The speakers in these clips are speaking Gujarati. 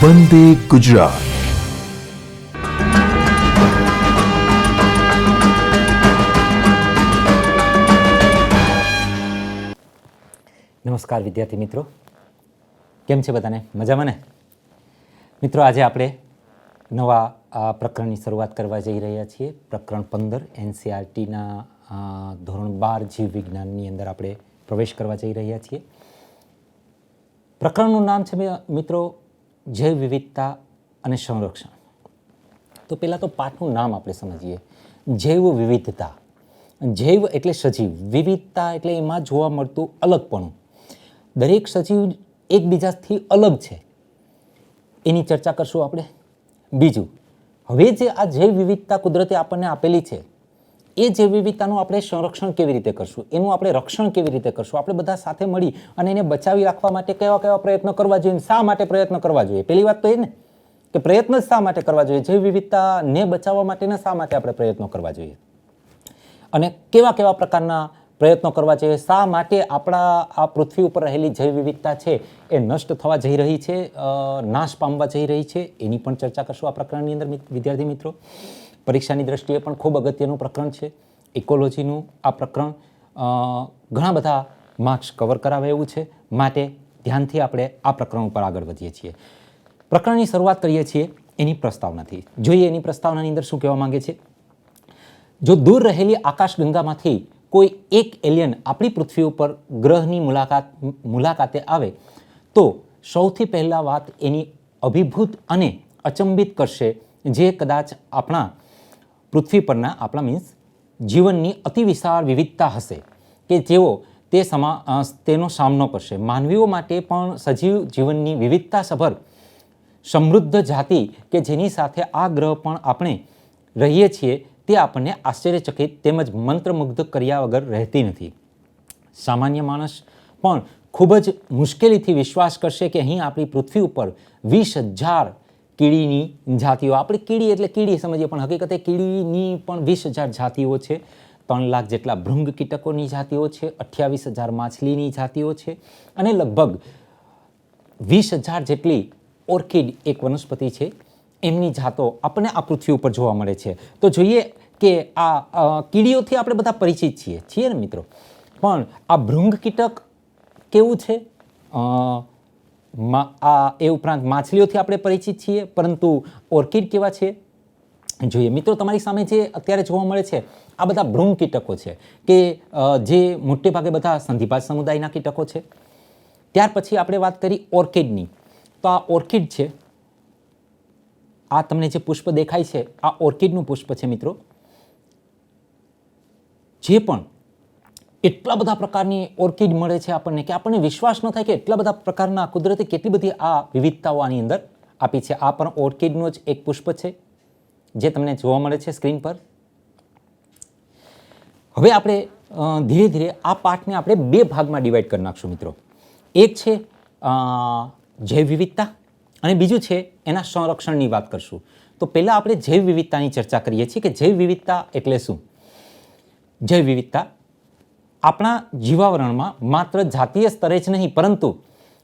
વંદે ગુજરાત. નમસ્કાર વિદ્યાર્થી મિત્રો, કેમ છે બધાને? મજામાં ને? મિત્રો, આજે આપણે નવા પ્રકરણની શરૂઆત કરવા જઈ રહ્યા છીએ. પ્રકરણ 15 NCERTના ધોરણ 12 જીવ વિજ્ઞાનની અંદર આપણે પ્રવેશ કરવા જઈ રહ્યા છીએ. પ્રકરણનું નામ છે મિત્રો જૈવ વિવિધતા અને સંરક્ષણ. તો પહેલાં તો પાઠનું નામ આપણે સમજીએ. જૈવ વિવિધતા. જૈવ એટલે સજીવ, વિવિધતા એટલે એમાં જોવા મળતું અલગપણું. દરેક સજીવ એકબીજાથી અલગ છે, એની ચર્ચા કરશું આપણે. બીજું, હવે જે આ જૈવ વિવિધતા કુદરતે આપણને આપેલી છે, એ જૈવ વિવિધતાનું આપણે સંરક્ષણ કેવી રીતે કરશું, એનું આપણે રક્ષણ કેવી રીતે કરશું, આપણે બધા સાથે મળી અને એને બચાવી રાખવા માટે કેવા કેવા પ્રયત્નો કરવા જોઈએ, શા માટે પ્રયત્નો કરવા જોઈએ. પહેલી વાત તો એ ને કે પ્રયત્ન શા માટે કરવા જોઈએ, જૈવ વિવિધતાને બચાવવા માટેના શા માટે આપણે પ્રયત્નો કરવા જોઈએ અને કેવા કેવા પ્રકારના પ્રયત્નો કરવા જોઈએ, શા માટે આપણા આ પૃથ્વી ઉપર રહેલી જૈવ વિવિધતા છે એ નષ્ટ થવા જઈ રહી છે, નાશ પામવા જઈ રહી છે, એની પણ ચર્ચા કરશું આ પ્રકરણની અંદર. વિદ્યાર્થી મિત્રો, પરીક્ષાની દ્રષ્ટિએ પણ ખૂબ અગત્યનું પ્રકરણ છે. ઇકોલોજીનું આ પ્રકરણ ઘણા બધા માર્ક્સ કવર કરાવે એવું છે, માટે ધ્યાનથી આપણે આ પ્રકરણ ઉપર આગળ વધીએ છીએ. પ્રકરણની શરૂઆત કરીએ છીએ એની પ્રસ્તાવનાથી. જોઈએ એની પ્રસ્તાવનાની અંદર શું કહેવા માંગે છે. જો દૂર રહેલી આકાશગંગામાંથી કોઈ એક એલિયન આપણી પૃથ્વી ઉપર ગ્રહની મુલાકાતે આવે તો સૌથી પહેલા વાત એની અભિભૂત અને અચંબિત કરશે, જે કદાચ આપણા પૃથ્વી પરના આપણા મીન્સ જીવનની અતિ વિશાળ વિવિધતા હશે કે જેઓ તેનો સામનો કરશે. માનવીઓ માટે પણ સજીવ જીવનની વિવિધતાસભર સમૃદ્ધ જાતિ કે જેની સાથે આ ગ્રહ પણ આપણે રહીએ છીએ તે આપણને આશ્ચર્યચકિત તેમજ મંત્રમુગ્ધ કર્યા વગર રહેતી નથી. સામાન્ય માણસ પણ ખૂબ જ મુશ્કેલીથી વિશ્વાસ કરશે કે અહીં આપણી પૃથ્વી ઉપર 20,000 કીડીની જાતિઓ, આપણે કીડી એટલે કીડી સમજીએ પણ હકીકતે કીડીની પણ 20,000 જાતિઓ છે. 3 લાખ જેટલા ભૃંગ કીટકોની જાતિઓ છે, 28,000 માછલીની જાતિઓ છે અને લગભગ 20,000 જેટલી ઓર્કિડ એક વનસ્પતિ છે એમની જાતો આપણને આ પૃથ્વી ઉપર જોવા મળે છે. તો જોઈએ કે આ કીડીઓથી આપણે બધા પરિચિત છીએ ને મિત્રો, પણ આ ભૃંગ કીટક કેવું છે, એ ઉપરાંત માછલીઓથી આપણે પરિચિત છીએ, પરંતુ ઓર્કિડ કેવા છે જોઈએ. મિત્રો, તમારી સામે જે અત્યારે જોવા મળે છે આ બધા ભૃંગ કીટકો છે કે જે મોટે ભાગે બધા સંધિપાદ સમુદાયના કીટકો છે. ત્યાર પછી આપણે વાત કરી ઓર્કિડની. તો આ ઓર્કિડ છે, આ તમને જે પુષ્પ દેખાય છે આ ઓર્કિડનું પુષ્પ છે મિત્રો. જે પણ એટલા બધા પ્રકારની ઓર્કિડ મળે છે આપણને કે આપણને વિશ્વાસ ન થાય કે એટલા બધા પ્રકારના કુદરતે કેટલી બધી આ વિવિધતાઓ આની અંદર આપી છે. આ પણ ઓર્કિડનું જ એક પુષ્પ છે જે તમને જોવા મળે છે સ્ક્રીન પર. હવે આપણે ધીરે ધીરે આ પાઠને આપણે 2 ભાગમાં ડિવાઈડ કરી નાખશું મિત્રો. એક છે જૈવ વિવિધતા અને બીજું છે એના સંરક્ષણની વાત કરશું. તો પહેલાં આપણે જૈવ વિવિધતાની ચર્ચા કરીએ છીએ કે જૈવ વિવિધતા એટલે શું. જૈવ વિવિધતા આપણા જીવાવરણમાં માત્ર જાતીય સ્તરે જ નહીં પરંતુ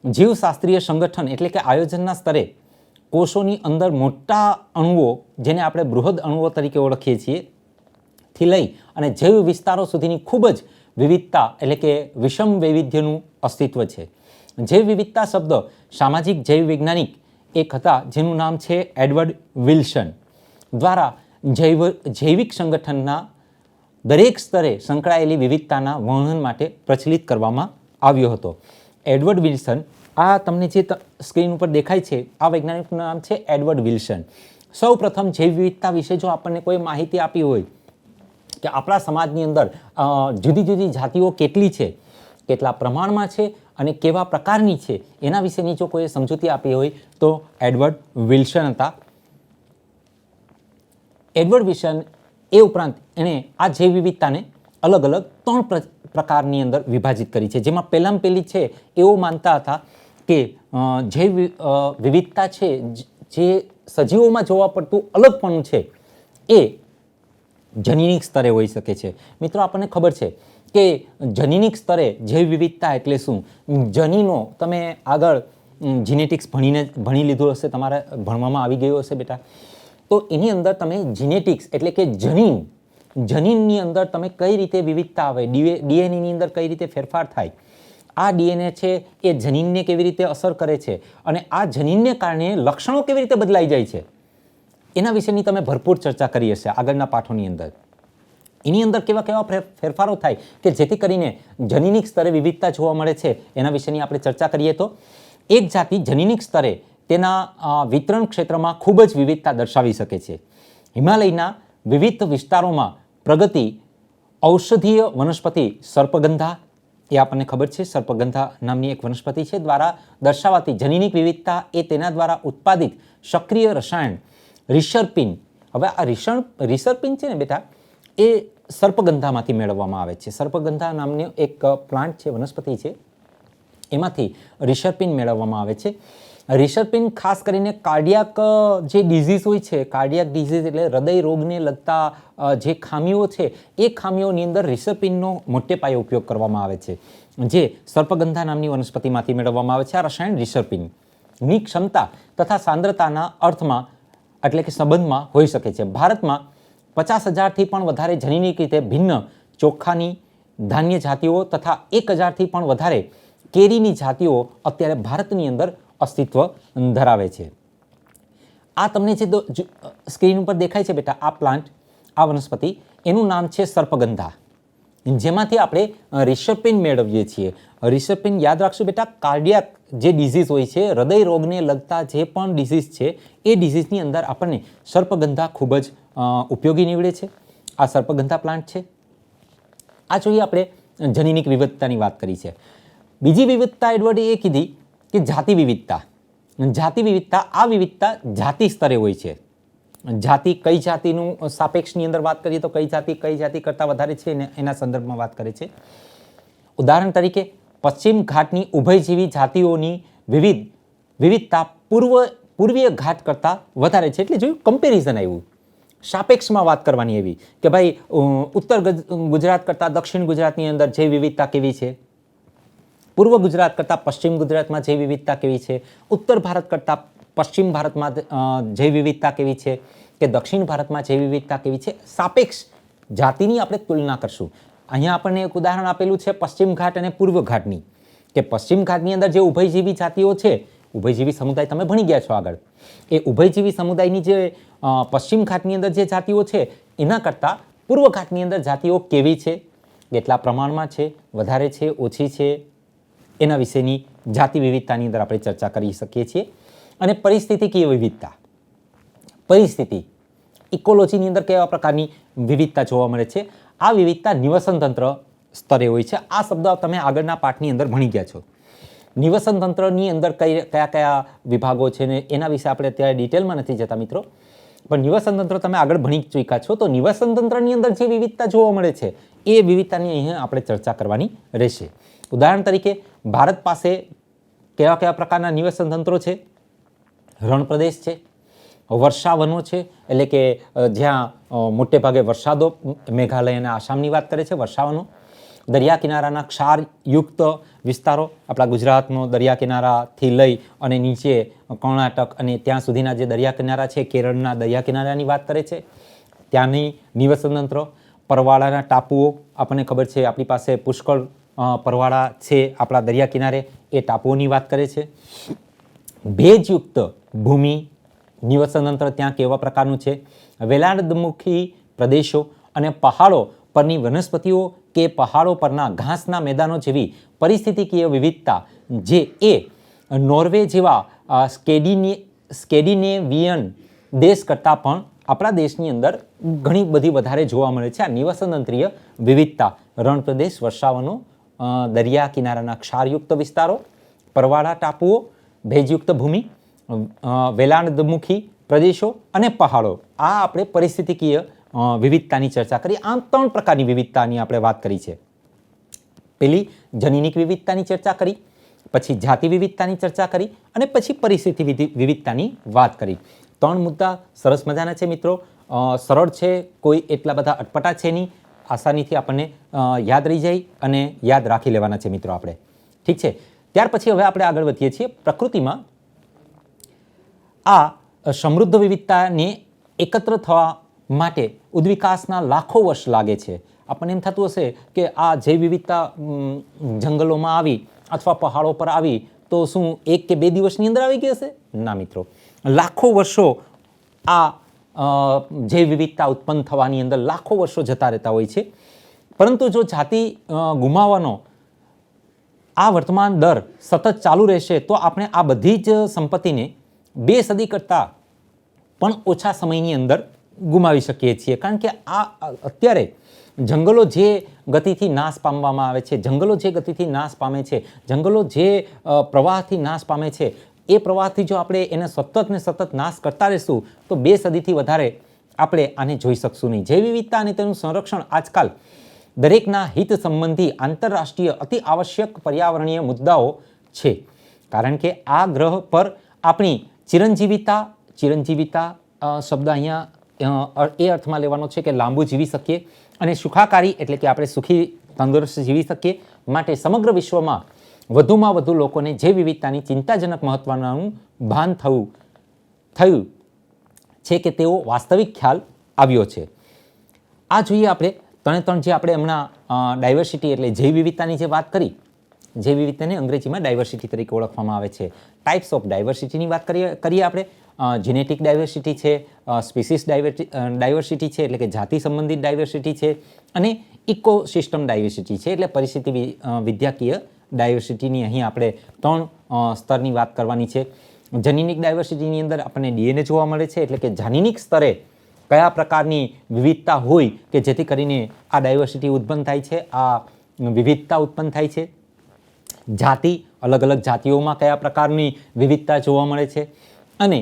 જીવશાસ્ત્રીય સંગઠન એટલે કે આયોજનના સ્તરે કોષોની અંદર મોટા અણુઓ, જેને આપણે બૃહદ અણુઓ તરીકે ઓળખીએ છીએ, થી લઈ અને જૈવ વિસ્તારો સુધીની ખૂબ જ વિવિધતા એટલે કે વિષમ વૈવિધ્યનું અસ્તિત્વ છે. જૈવ વિવિધતા શબ્દ સામાજિક જૈવ વૈજ્ઞાનિક એક હતા જેનું નામ છે એડવર્ડ વિલ્સન દ્વારા જૈવિક સંગઠનના દરેક સ્તરે સંકળાયેલી વિવિધતાના વર્ણન માટે પ્રચલિત કરવામાં આવ્યો હતો. એડવર્ડ વિલ્સન, આ તમને જે સ્ક્રીન ઉપર દેખાય છે આ વૈજ્ઞાનિકનું નામ છે એડવર્ડ વિલ્સન. સૌ પ્રથમ જૈવ વિવિધતા વિશે જો આપણને કોઈ માહિતી આપી હોય કે આપણા સમાજની અંદર જુદી જુદી જાતિઓ કેટલી છે, કેટલા પ્રમાણમાં છે અને કેવા પ્રકારની છે, એના વિશેની જો કોઈ સમજૂતી આપી હોય તો એડવર્ડ વિલ્સન હતા. એડવર્ડ વિલ્સન એ ઉપરાંત એણે આ જૈવ વિવિધતાને અલગ અલગ 3 પ્રકારની અંદર વિભાજિત કરી છે. જેમાં પહેલી છે એવું માનતા હતા કે જૈવ વિવિધતા છે જે સજીવોમાં જોવા પડતું અલગપણું છે એ જનીનિક સ્તરે હોઈ શકે છે. મિત્રો, આપણને ખબર છે કે જનીનિક સ્તરે જૈવ વિવિધતા એટલે શું. જનીનો તમે આગળ જીનેટિક્સ ભણી લીધું હશે, તમારા ભણવામાં આવી ગયું હશે બેટા. તો એની અંદર તમે જીનેટિક્સ એટલે કે જનીનની અંદર તમે કઈ રીતે વિવિધતા આવે, ડીએનએની અંદર કઈ રીતે ફેરફાર થાય, આ ડીએનએ છે એ જનીનને કેવી રીતે અસર કરે છે અને આ જનીનને કારણે લક્ષણો કેવી રીતે બદલાઈ જાય છે, એના વિશેની તમે ભરપૂર ચર્ચા કરી હશે આગળના પાઠોની અંદર. એની અંદર કેવા કેવા ફેરફારો થાય કે જેથી કરીને જનીનિક સ્તરે વિવિધતા જોવા મળે છે, એના વિશેની આપણે ચર્ચા કરીએ તો એક જાતિ જનીનિક સ્તરે તેના વિતરણ ક્ષેત્રમાં ખૂબ જ વિવિધતા દર્શાવી શકે છે. હિમાલયના વિવિધ વિસ્તારોમાં પ્રગતિ ઔષધીય વનસ્પતિ સર્પગંધા, એ આપણને ખબર છે, સર્પગંધા નામની એક વનસ્પતિ છે, દ્વારા દર્શાવાતી જનીનિક વિવિધતા એ તેના દ્વારા ઉત્પાદિત સક્રિય રસાયણ રિસર્પિન. હવે આ રિસર્પિન છે ને બેટા, એ સર્પગંધામાંથી મેળવવામાં આવે છે. સર્પગંધા નામની એક પ્લાન્ટ છે, વનસ્પતિ છે, એમાંથી રિસર્પિન મેળવવામાં આવે છે. રિસર્પિન ખાસ કરીને કાર્ડિયાક જે ડિઝીઝ હોય છે, કાર્ડિયાક ડિઝીઝ એટલે હૃદય રોગને લગતા જે ખામીઓ છે, એ ખામીઓની અંદર રિસર્પિનનો મોટે પાયે ઉપયોગ કરવામાં આવે છે, જે સર્પગંધા નામની વનસ્પતિમાંથી મેળવવામાં આવે છે. આ રસાયણ રિસર્પિનની ક્ષમતા તથા સાંદ્રતાના અર્થમાં એટલે કે સંબંધમાં હોઈ શકે છે. ભારતમાં 50,000થી પણ વધારે જનીનિક રીતે ભિન્ન ચોખાની ધાન્ય જાતિઓ તથા 1,000થી પણ વધારે કેરીની જાતિઓ અત્યારે ભારતની અંદર અસ્તિત્વ ધરાવે છે. આ તમને જે સ્ક્રીન ઉપર દેખાય છે બેટા, આ પ્લાન્ટ, આ વનસ્પતિ, એનું નામ છે સર્પગંધા, જેમાંથી આપણે રિસર્પિન મેળવીએ છીએ. રિસર્પિન યાદ રાખશું બેટા, કાર્ડિયાક જે ડિઝીઝ હોય છે, હૃદય રોગને લગતા જે પણ ડિઝીઝ છે, એ ડિઝીઝની અંદર આપણને સર્પગંધા ખૂબ જ ઉપયોગી નીવડે છે. આ સર્પગંધા પ્લાન્ટ છે. આ જોઈએ આપણે જનીનિક વિવિધતાની વાત કરી છે. બીજી વિવિધતા એડવર્ડે એ કીધી કે જાતિ વિવિધતા. જાતિ વિવિધતા, આ વિવિધતા જાતિ સ્તરે હોય છે. જાતિ કઈ જાતિનું સાપેક્ષની અંદર વાત કરીએ તો કઈ જાતિ કરતાં વધારે છે એના સંદર્ભમાં વાત કરે છે. ઉદાહરણ તરીકે પશ્ચિમ ઘાટની ઉભયજીવી જાતિઓની વિવિધતા પૂર્વીય ઘાટ કરતાં વધારે છે. એટલે જોયું, કમ્પેરિઝન આવ્યું, સાપેક્ષમાં વાત કરવાની એવી કે ભાઈ ઉત્તર ગુજરાત કરતાં દક્ષિણ ગુજરાતની અંદર જે વિવિધતા કેવી છે, પૂર્વ ગુજરાત કરતાં પશ્ચિમ ગુજરાતમાં જે વિવિધતા કેવી છે, ઉત્તર ભારત કરતાં પશ્ચિમ ભારતમાં જે વિવિધતા કેવી છે, કે દક્ષિણ ભારતમાં જે વિવિધતા કેવી છે, સાપેક્ષ જાતિની આપણે તુલના કરશું. અહીંયા આપણને એક ઉદાહરણ આપેલું છે પશ્ચિમ ઘાટ અને પૂર્વ ઘાટની, કે પશ્ચિમ ઘાટની અંદર જે ઉભયજીવી જાતિઓ છે, ઉભયજીવી સમુદાય તમે ભણી ગયા છો આગળ, એ ઉભયજીવી સમુદાયની જે પશ્ચિમ ઘાટની અંદર જે જાતિઓ છે, એના કરતાં પૂર્વ ઘાટની અંદર જાતિઓ કેવી છે, કેટલા પ્રમાણમાં છે, વધારે છે, ઓછી છે, એના વિશેની જાતિ વિવિધતાની અંદર આપણે ચર્ચા કરી શકીએ છીએ. અને પરિસ્થિતિકીય વિવિધતા, પરિસ્થિતિ ઇકોલોજીની અંદર કેવા પ્રકારની વિવિધતા જોવા મળે છે, આ વિવિધતા નિવસન તંત્ર સ્તરે હોય છે. આ શબ્દ તમે આગળના પાઠની અંદર ભણી ગયા છો. નિવસન તંત્રની અંદર કયા કયા વિભાગો છે ને એના વિશે આપણે અત્યારે ડિટેલમાં નથી જતા મિત્રો, પણ નિવસન તંત્ર તમે આગળ ભણી ચૂક્યા છો. તો નિવસન તંત્રની અંદર જે વિવિધતા જોવા મળે છે, એ વિવિધતાની અહીંયા આપણે ચર્ચા કરવાની રહેશે. ઉદાહરણ તરીકે ભારત પાસે કેવા કેવા પ્રકારના નિવસન તંત્રો છે? રણ પ્રદેશ છે, વર્ષાવનો છે, એટલે કે જ્યાં મોટે ભાગે વરસાદો, મેઘાલય અને આસામની વાત કરે છે, વર્ષાવનો. દરિયા કિનારાના ક્ષારયુક્ત વિસ્તારો, આપણા ગુજરાતનો દરિયા કિનારાથી લઈ અને નીચે કર્ણાટક અને ત્યાં સુધીના જે દરિયા કિનારા છે, કેરળના દરિયા કિનારાની વાત કરે છે, ત્યાંની નિવસન તંત્ર. પરવાળાના ટાપુઓ, આપણને ખબર છે આપણી પાસે પુષ્કળ પરવાળા છે આપણા દરિયા કિનારે, એ ટાપુઓની વાત કરે છે. ભેજયુક્ત ભૂમિ, નિવસન તંત્ર ત્યાં કેવા પ્રકારનું છે. વેલાળમુખી પ્રદેશો અને પહાડો પરની વનસ્પતિઓ કે પહાડો પરના ઘાસના મેદાનો જેવી પરિસ્થિતિકીય વિવિધતા, જે એ નોર્વે જેવા સ્કેન્ડિનેવિયન દેશ કરતાં પણ આપણા દેશની અંદર ઘણી બધી વધારે જોવા મળે છે. આ નિવસન તંત્રીય વિવિધતા, રણ પ્રદેશ, વર્ષાવનો, દરિયા કિનારાના ક્ષારયુક્ત વિસ્તારો, પરવાળા ટાપુઓ, ભેજયુક્ત ભૂમિ, વેલાળમુખી પ્રદેશો અને પહાડો, આ આપણે પરિસ્થિતિકીય વિવિધતાની ચર્ચા કરી. આમ 3 પ્રકારની વિવિધતાની આપણે વાત કરી છે. પેલી જનીનિક વિવિધતાની ચર્ચા કરી, પછી જાતિ વિવિધતાની ચર્ચા કરી અને પછી પરિસ્થિતિ વિવિધતાની વાત કરી. 3 મુદ્દા સરસ મજાના છે મિત્રો, સરળ છે, કોઈ એટલા બધા અટપટા છે નહીં, આસાનીથી આપણને યાદ રહી જાય અને યાદ રાખી લેવાના છે મિત્રો આપણે. ઠીક છે. ત્યાર પછી હવે આપણે આગળ વધીએ છીએ. પ્રકૃતિમાં આ સમૃદ્ધ વિવિધતાને એકત્ર થવા માટે ઉદ્વિકાસના લાખો વર્ષ લાગે છે. આપણને એમ થતું હશે કે આ જૈવ વિવિધતા જંગલોમાં આવી અથવા પહાડો પર આવી તો શું 1 કે 2 દિવસની અંદર આવી ગઈ હશે? ના મિત્રો, લાખો વર્ષો આ જૈવ વિવિધતા ઉત્પન્ન થવાની અંદર લાખો વર્ષો જતા રહેતા હોય છે. પરંતુ જો જાતિ ગુમાવવાનો આ વર્તમાન દર સતત ચાલુ રહેશે તો આપણે આ બધી જ સંપત્તિને 2 સદી કરતાં પણ ઓછા સમયની અંદર ગુમાવી શકીએ છીએ. કારણ કે આ અત્યારે જંગલો જે ગતિથી નાશ પામવામાં આવે છે, જંગલો જે ગતિથી નાશ પામે છે, જંગલો જે પ્રવાહથી નાશ પામે છે, એ પ્રવાહથી જો આપણે એને સતત ને સતત નાશ કરતા રહીશું તો 2 સદીથી વધારે આપણે આને જોઈ શકશું નહીં. જૈવ વિવિધતા અને તેનું સંરક્ષણ આજકાલ દરેકના હિત સંબંધી આંતરરાષ્ટ્રીય અતિ આવશ્યક પર્યાવરણીય મુદ્દાઓ છે. કારણ કે આ ગ્રહ પર આપણી ચિરંજીવિતા શબ્દ અહીંયા એ અર્થમાં લેવાનો છે કે લાંબુ જીવી શકીએ, અને સુખાકારી એટલે કે આપણે સુખી તંદુરસ્ત જીવી શકીએ. માટે સમગ્ર વિશ્વમાં વધુમાં વધુ લોકોને જૈવ વિવિધતાની ચિંતાજનક મહત્વનું ભાન થયું છે કે તેઓ વાસ્તવિક ખ્યાલ આવ્યો છે. આ જોઈએ આપણે ત્રણ જે આપણે હમણાં ડાયવર્સિટી એટલે જૈવ વિવિધતાની જે વાત કરી, જૈવ વિવિધતાને અંગ્રેજીમાં ડાયવર્સિટી તરીકે ઓળખવામાં આવે છે. ટાઈપ્સ ઓફ ડાયવર્સિટીની વાત કરીએ આપણે. જીનેટિક ડાયવર્સિટી છે, સ્પીસીસ ડાયવર્સિટી છે એટલે કે જાતિ સંબંધિત ડાયવર્સિટી છે, અને ઇકોસિસ્ટમ ડાયવર્સિટી છે એટલે પરિસ્થિતિ વિદ્યાકીય ડાયવર્સિટીની અહીં આપણે 3 સ્તરની વાત કરવાની છે. જનીનિક ડાયવર્સિટીની અંદર આપણને ડીએનએ જોવા મળે છે, એટલે કે જાનીનિક સ્તરે કયા પ્રકારની વિવિધતા હોય કે જેથી કરીને આ ડાયવર્સિટી ઉત્પન્ન થાય છે, આ વિવિધતા ઉત્પન્ન થાય છે. જાતિ, અલગ અલગ જાતિઓમાં કયા પ્રકારની વિવિધતા જોવા મળે છે, અને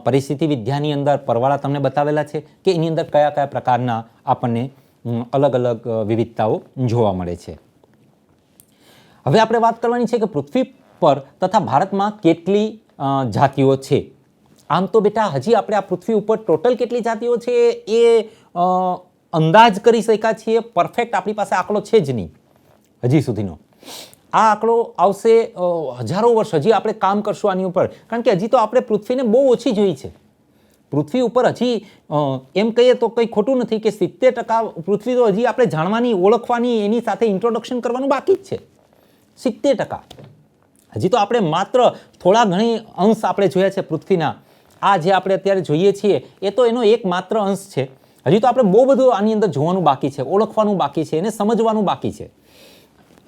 પરિસ્થિતિ વિદ્યાની અંદર પરવાળા તમને બતાવેલા છે કે એની અંદર કયા કયા પ્રકારના આપણને અલગ અલગ વિવિધતાઓ જોવા મળે છે. હવે આપણે વાત કરવાની છે કે પૃથ્વી પર તથા ભારતમાં કેટલી જાતિઓ છે. આમ તો બેટા હજી આપણે આ પૃથ્વી ઉપર ટોટલ કેટલી જાતિઓ છે એ અંદાજ કરી શક્યા છીએ. પરફેક્ટ આપણી પાસે આંકડો છે જ નહીં હજી સુધીનો. આ આંકડો આવશે હજારો વર્ષ, હજી આપણે કામ કરશું આની ઉપર. કારણ કે હજી તો આપણે પૃથ્વીને બહુ ઓછી જોઈ છે. પૃથ્વી ઉપર હજી એમ કહીએ તો કંઈ ખોટું નથી કે 70% પૃથ્વી તો હજી આપણે જાણવાની, ઓળખવાની, એની સાથે ઇન્ટ્રોડક્શન કરવાનું બાકી જ છે. 70%. હજી તો આપણે માત્ર થોડા ઘણી અંશ આપણે જોયા છે પૃથ્વીના. આ જે આપણે અત્યારે જોઈએ છીએ એ તો એનો એક માત્ર અંશ છે. હજી તો આપણે બહુ બધું આની અંદર જોવાનું બાકી છે, ઓળખવાનું બાકી છે, એને સમજવાનું બાકી છે.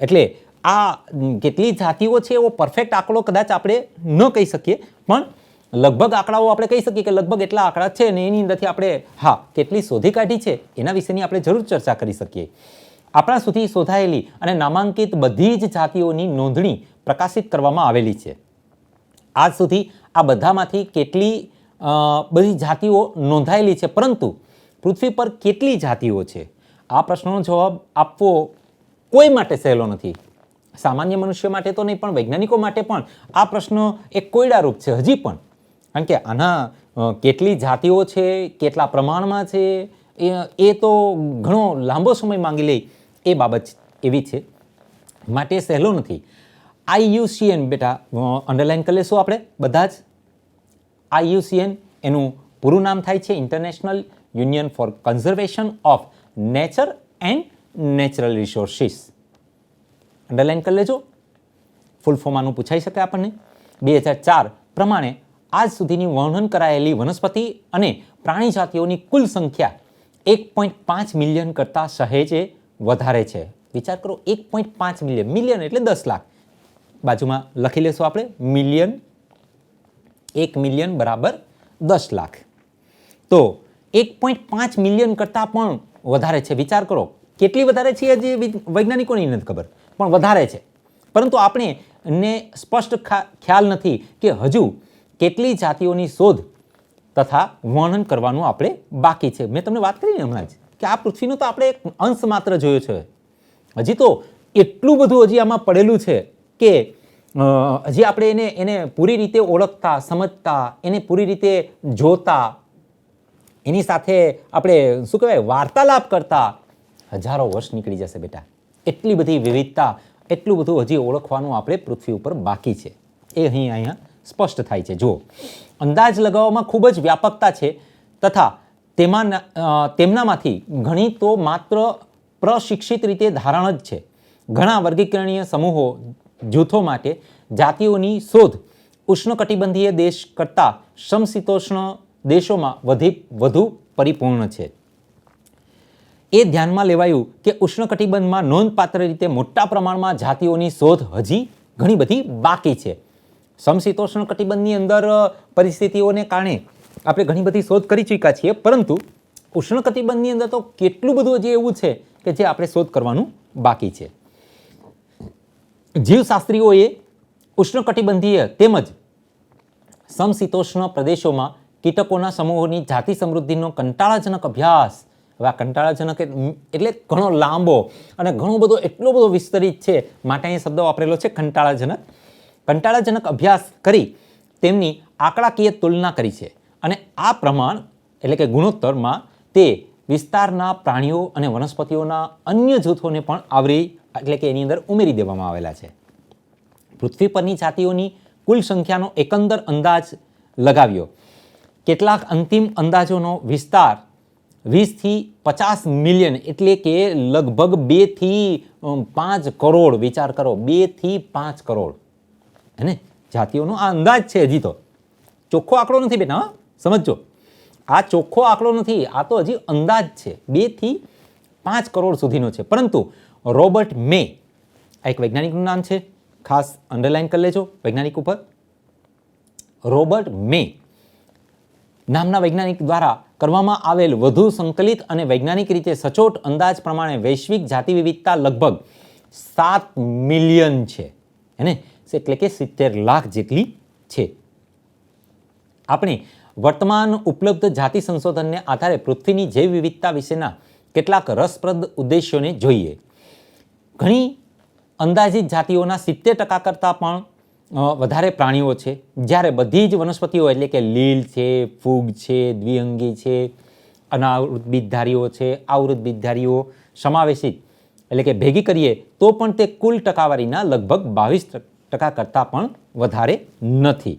એટલે આ કેટલી જાતિઓ છે એવો પરફેક્ટ આંકડો કદાચ આપણે ન કહી શકીએ, પણ લગભગ આંકડાઓ આપણે કહી શકીએ કે લગભગ એટલા આંકડા છે, અને એની અંદરથી આપણે કેટલી શોધી કાઢી છે એના વિશેની આપણે જરૂર ચર્ચા કરી શકીએ. આપણા સુધી શોધાયેલી અને નામાંકિત બધી જ જાતિઓની નોંધણી પ્રકાશિત કરવામાં આવેલી છે. આજ સુધી આ બધામાંથી કેટલી બધી જાતિઓ નોંધાયેલી છે, પરંતુ પૃથ્વી પર કેટલી જાતિઓ છે આ પ્રશ્નનો જવાબ આપવો કોઈ માટે સહેલો નથી. સામાન્ય મનુષ્ય માટે તો નહીં, પણ વૈજ્ઞાનિકો માટે પણ આ પ્રશ્ન એક કોયડારૂપ છે હજી પણ. કારણ કે આના કેટલી જાતિઓ છે, કેટલા પ્રમાણમાં છે, એ તો ઘણો લાંબો સમય માંગી લે એ બાબત એવી છે, માટે સહેલો નથી. IUCN બેટા અંડરલાઈન કરી લેશું આપણે બધા જ. IUCN એનું પૂરું નામ થાય છે international union for conservation of nature and natural resources. Underline કરી લેજો. ફૂલ ફોર્મ આનું પૂછાઈ શકે આપણને. 2004 પ્રમાણે આજ સુધીની વર્ણન કરાયેલી વનસ્પતિ અને પ્રાણી જાતિઓની કુલ સંખ્યા 1.5 મિલિયન કરતાં સહેજે વધારે છે. વિચાર કરો, 1.5 મિલિયન. મિલિયન એટલે 10 લાખ. બાજુમાં લખી લેશું આપણે મિલિયન. 1 મિલિયન બરાબર 10 લાખ. તો 1.5 મિલિયન કરતાં પણ વધારે છે. વિચાર કરો કેટલી વધારે છે એ વૈજ્ઞાનિકોને નથી ખબર, પણ વધારે છે. પરંતુ આપણે ને સ્પષ્ટ ખ્યાલ નથી કે હજુ કેટલી જાતિઓની શોધ તથા વર્ણન કરવાનું આપણે બાકી છે. મેં તમને વાત કરી ને હમણાં જ કે આ પૃથ્વીનો તો આપણે એક અંશ માત્ર જોયો છે. હજી તો એટલું બધું હજી આમાં પડેલું છે કે હજી આપણે એને પૂરી રીતે ઓળખતા, સમજતા, એને પૂરી રીતે જોતા, એની સાથે આપણે શું કહેવાય વાર્તાલાપ કરતા હજારો વર્ષ નીકળી જશે બેટા. એટલી બધી વિવિધતા એટલું બધું હજી ઓળખવાનું આપણે પૃથ્વી ઉપર બાકી છે, એ અહીંયા સ્પષ્ટ થાય છે. જો અંદાજ લગાવવામાં ખૂબ જ વ્યાપકતા છે, તથા તેમનામાંથી ઘણી તો માત્ર પ્રશિક્ષિત રીતે ધારણ જ છે. ઘણા વર્ગીકરણીય સમૂહો જૂથો માટે જાતિઓની શોધ ઉષ્ણકટિબંધીય દેશ કરતાં સમશીતોષ્ણ દેશોમાં વધુ પરિપૂર્ણ છે. એ ધ્યાનમાં લેવાયું કે ઉષ્ણકટિબંધમાં નોંધપાત્ર રીતે મોટા પ્રમાણમાં જાતિઓની શોધ હજી ઘણી બધી બાકી છે. સમશીતોષ્ણ કટિબંધની અંદર પરિસ્થિતિઓને કારણે આપણે ઘણી બધી શોધ કરી ચૂક્યા છીએ, પરંતુ ઉષ્ણકટિબંધની અંદર તો કેટલું બધું હજી એવું છે કે જે આપણે શોધ કરવાનું બાકી છે. જીવશાસ્ત્રીઓએ ઉષ્ણકટિબંધીય તેમજ સમશીતોષ્ણ પ્રદેશોમાં કીટકોના સમૂહોની જાતિ સમૃદ્ધિનો કંટાળાજનક અભ્યાસ, હવે આ કંટાળાજનક એટલે ઘણો લાંબો અને ઘણો બધો એટલો બધો વિસ્તરિત છે, માટે અહીં શબ્દ વાપરેલો છે કંટાળાજનક અભ્યાસ કરી તેમની આંકડાકીય તુલના કરી છે, અને આ પ્રમાણ એટલે કે ગુણોત્તરમાં તે વિસ્તારના પ્રાણીઓ અને વનસ્પતિઓના અન્ય જૂથોને પણ આવરી એટલે કે એની અંદર ઉમેરી દેવામાં આવેલા છે. પૃથ્વી પરની જાતિઓની કુલ સંખ્યાનો એકંદર અંદાજ લગાવ્યો. કેટલાક અંતિમ અંદાજોનો વિસ્તાર 20 થી 50 મિલિયન એટલે કે લગભગ 2 થી 5 કરોડ, વિચાર કરો, 2 થી 5 કરોડ હે જાતિઓનો આ અંદાજ છે. હજી તો ચોખ્ખો આંકડો નથી બેટા, સમજો, આ ચોખ્ખો આંકડો નથી, આ તો હજી અંદાજ છે. 2 થી 5 કરોડ સુધીનો છે. પરંતુ રોબર્ટ મે, આ એક વૈજ્ઞાનિકનું નામ છે, ખાસ અંડરલાઈન કરી લેજો વૈજ્ઞાનિક ઉપર. રોબર્ટ મે નામના વૈજ્ઞાનિક દ્વારા કરવામાં આવેલ વધુ સંકલિત અને વૈજ્ઞાનિક રીતે સચોટ અંદાજ પ્રમાણે વૈશ્વિક જાતિ વિવિધતા લગભગ 7 મિલિયન છે, હેને, એટલે કે 70 લાખ જેટલી છે. આપણે વર્તમાન ઉપલબ્ધ જાતિ સંશોધનને આધારે પૃથ્વીની જૈવ વિવિધતા વિશેના કેટલાક રસપ્રદ ઉદ્દેશ્યોને જોઈએ. ઘણી અંદાજિત જાતિઓના 70% કરતાં પણ વધારે પ્રાણીઓ છે, જ્યારે બધી જ વનસ્પતિઓ એટલે કે લીલ છે, ફૂગ છે, દ્વિઅંગી છે, અનાવૃત બીજધારીઓ છે, આવૃત બીજધારીઓ સમાવેશિત એટલે કે ભેગી કરીએ તો પણ તે કુલ ટકાવારીના લગભગ 22% કરતાં પણ વધારે નથી.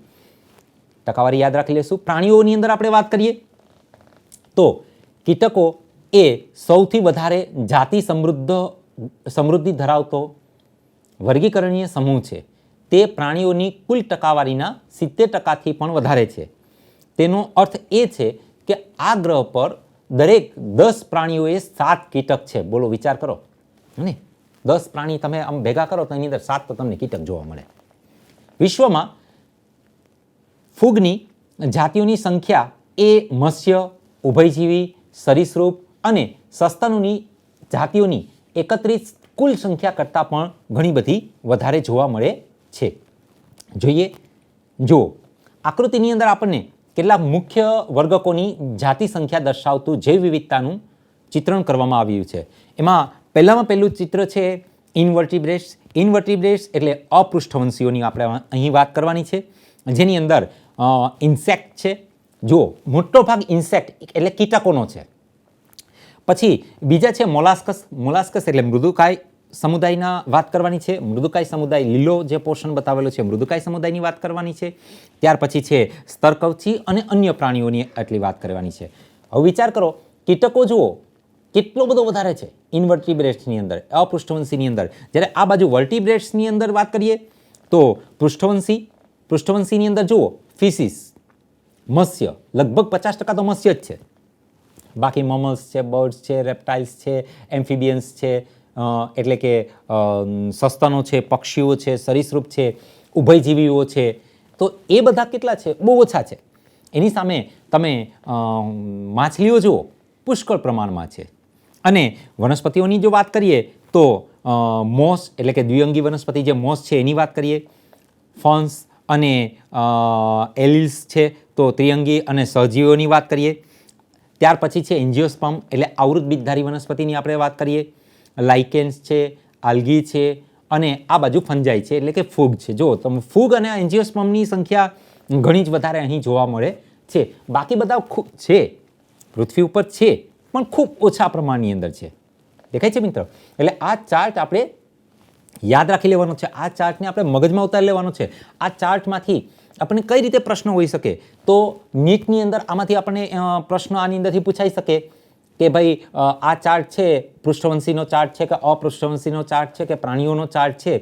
ટકાવારી યાદ રાખી લેશું. પ્રાણીઓની અંદર આપણે વાત કરીએ તો કીટકો એ સૌથી વધારે જાતિ સમૃદ્ધિ ધરાવતો વર્ગીકરણીય સમૂહ છે. તે પ્રાણીઓની કુલ ટકાવારીના 70%થી પણ વધારે છે. તેનો અર્થ એ છે કે આ ગ્રહ પર દરેક 10 પ્રાણીઓએ 7 કીટક છે. બોલો, વિચાર કરો ને, 10 પ્રાણી તમે આમ ભેગા કરો તો એની અંદર 7 તો તમને કીટક જોવા મળે. વિશ્વમાં ફૂગની જાતિઓની સંખ્યા એ મત્સ્ય, ઉભયજીવી, સરીસૃપ અને સસ્તનોની જાતિઓની એકત્રિત કુલ સંખ્યા કરતાં પણ ઘણી બધી વધારે જોવા મળે છે. જોઈએ, જો આકૃતિની અંદર આપણને કેટલાક મુખ્ય વર્ગકોની જાતિ સંખ્યા દર્શાવતું જૈવ વિવિધતાનું ચિત્રણ કરવામાં આવ્યું છે. એમાં પહેલું ચિત્ર છે ઇનવર્ટિબ્રેટ્સ. ઇનવર્ટિબ્રેટ્સ એટલે અપૃષ્ઠવંશીઓની આપણે અહીં વાત કરવાની છે, જેની અંદર ઇન્સેક્ટ છે. જો મોટો ભાગ ઇન્સેક્ટ એટલે કીટકોનો છે. પછી બીજા છે મોલાસ્કસ. મોલાસ્કસ એટલે મૃદુકાય સમુદાયના વાત કરવાની છે. મૃદુકાય સમુદાય લીલો જે પોર્શન બતાવેલો છે મૃદુકાય સમુદાયની વાત કરવાની છે. ત્યાર પછી છે સ્તરકવચી અને અન્ય પ્રાણીઓની આટલી વાત કરવાની છે. હવે વિચાર કરો, કીટકો જુઓ કેટલો બધો વધારે છે ઇનવર્ટિબ્રેટ્સની અંદર, અપૃષ્ઠવંશીની અંદર. જ્યારે આ બાજુ વર્ટિબ્રેટ્સની અંદર વાત કરીએ તો પૃષ્ઠવંશીની અંદર જુઓ ફિશિસ, મત્સ્ય, લગભગ 50% તો મત્સ્ય જ છે. બાકી મોમલ્સ છે, બર્ડ્સ છે, રેપ્ટાઇલ્સ છે, એમ્ફિબિયન્સ છે, એટલે કે સસ્તનો છે, પક્ષીઓ છે, સરીસૃપ છે, ઉભયજીવીઓ છે. તો એ બધા કેટલા છે? બહુ ઓછા છે. એની સામે તમે માછલીઓ જુઓ પુષ્કળ પ્રમાણમાં છે. અને વનસ્પતિઓની જો વાત કરીએ તો મોસ એટલે કે દ્વિઅંગી વનસ્પતિ જે મોસ છે એની વાત કરીએ. ફર્ન્સ અને એલિલ્સ છે તો ત્રિઅંગી અને સહજીવીઓની વાત કરીએ. ત્યાર પછી છે એન્જિયોસ્પર્મ એટલે આવૃત બીજધારી વનસ્પતિની આપણે વાત કરીએ. લાઇકેન્સ છે, આલ્ગી છે, અને આ બાજુ ફંજાઈ છે એટલે કે ફૂગ છે. જો તમે ફૂગ અને એન્જિયોસ્પર્મની સંખ્યા ઘણી જ વધારે અહીં જોવા મળે છે. બાકી બધા ખૂબ છે, પૃથ્વી ઉપર છે, પણ ખૂબ ઓછા પ્રમાણની અંદર છે. દેખાય છે મિત્રો? એટલે આ ચાર્ટ આપણે યાદ રાખી લેવાનો છે. આ ચાર્ટને આપણે મગજમાં ઉતારી લેવાનો છે. આ ચાર્ટમાંથી આપણને કઈ રીતે પ્રશ્ન હોઈ શકે? તો નીટની અંદર આમાંથી આપણને પ્રશ્ન આની અંદરથી પૂછાઈ શકે કે ભાઈ આ ચાર્ટ છે, પૃષ્ઠવંશીનો ચાર્ટ છે કે અપૃષ્ઠવંશીનો ચાર્ટ છે કે પ્રાણીઓનો ચાર્ટ છે,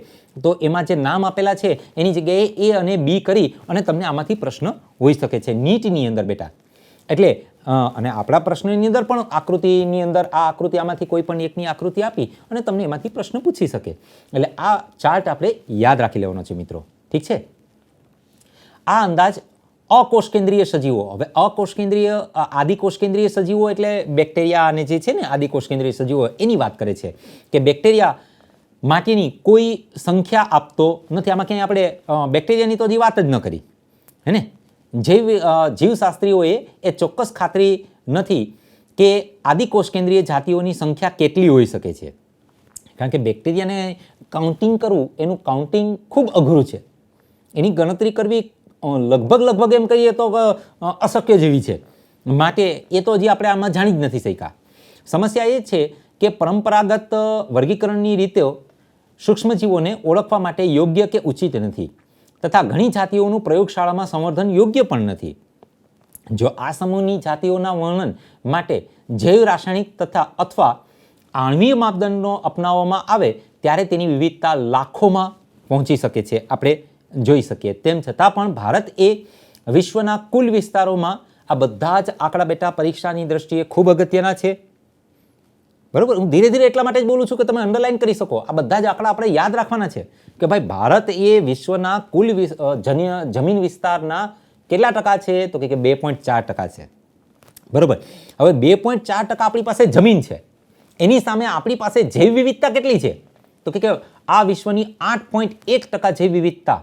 તો એમાં જે નામ આપેલા છે એની જગ્યાએ એ અને બી કરી અને તમને આમાંથી પ્રશ્ન હોઈ શકે છે નીટની અંદર બેટા. એટલે અને આપણા પ્રશ્નની અંદર પણ આકૃતિની અંદર આ આકૃતિ આમાંથી કોઈ પણ એકની આકૃતિ આપી અને તમને એમાંથી પ્રશ્ન પૂછી શકે. એટલે આ ચાર્ટ આપણે યાદ રાખી લેવાનો છે મિત્રો. ઠીક છે. આ અંદાજ અકોષકેન્દ્રીય સજીવો. હવે અકોષકેન્દ્રીય આદિકોષકેન્દ્રીય સજીવો એટલે બેક્ટેરિયા અને જે છે ને આદિકોષકેન્દ્રીય સજીવો એની વાત કરે છે કે બેક્ટેરિયા માટેની કોઈ સંખ્યા આપતો નથી. આમાં ક્યાંય આપણે બેક્ટેરિયાની તો હજી વાત જ ન કરી હે ને. જીવશાસ્ત્રીઓએ એ ચોક્કસ ખાતરી નથી કે આદિકોષકેન્દ્રીય જાતિઓની સંખ્યા કેટલી હોઈ શકે છે, કારણ કે બેક્ટેરિયાને કાઉન્ટિંગ કરવું, એનું કાઉન્ટિંગ ખૂબ અઘરું છે. એની ગણતરી કરવી લગભગ એમ કહીએ તો અશક્ય જેવી છે. માટે એ તો હજી આપણે આમાં જાણી જ નથી શક્યા. સમસ્યા એ છે કે પરંપરાગત વર્ગીકરણની રીતો સૂક્ષ્મજીવોને ઓળખવા માટે યોગ્ય કે ઉચિત નથી તથા ઘણી જાતિઓનું પ્રયોગશાળામાં સંવર્ધન યોગ્ય પણ નથી. જો આ સમૂહની જાતિઓના વર્ણન માટે જૈવ રાસાયણિક તથા અથવા આણ્વીય માપદંડનો અપનાવવામાં આવે ત્યારે તેની વિવિધતા લાખોમાં પહોંચી શકે છે, આપણે જોઈ શકીએ. તેમ છતાં પણ ભારત એ વિશ્વના કુલ વિસ્તારોમાં આ બધા જ આંકડા બેટા પરીક્ષાની દ્રષ્ટિએ ખૂબ અગત્યના છે. બરોબર. હું ધીરે ધીરે એટલા માટે જ બોલું છું કે તમે અંડરલાઈન કરી શકો. આ બધા જ આંકડા આપણે યાદ રાખવાના છે કે ભાઈ ભારત એ વિશ્વના કુલ જમીન વિસ્તારના કેટલા ટકા છે? તો કે 2.4% છે. બરોબર. હવે 2.4% આપણી પાસે જમીન છે, એની સામે આપણી પાસે જૈવ વિવિધતા કેટલી છે? તો કે આ વિશ્વની 8.1% જૈવ વિવિધતા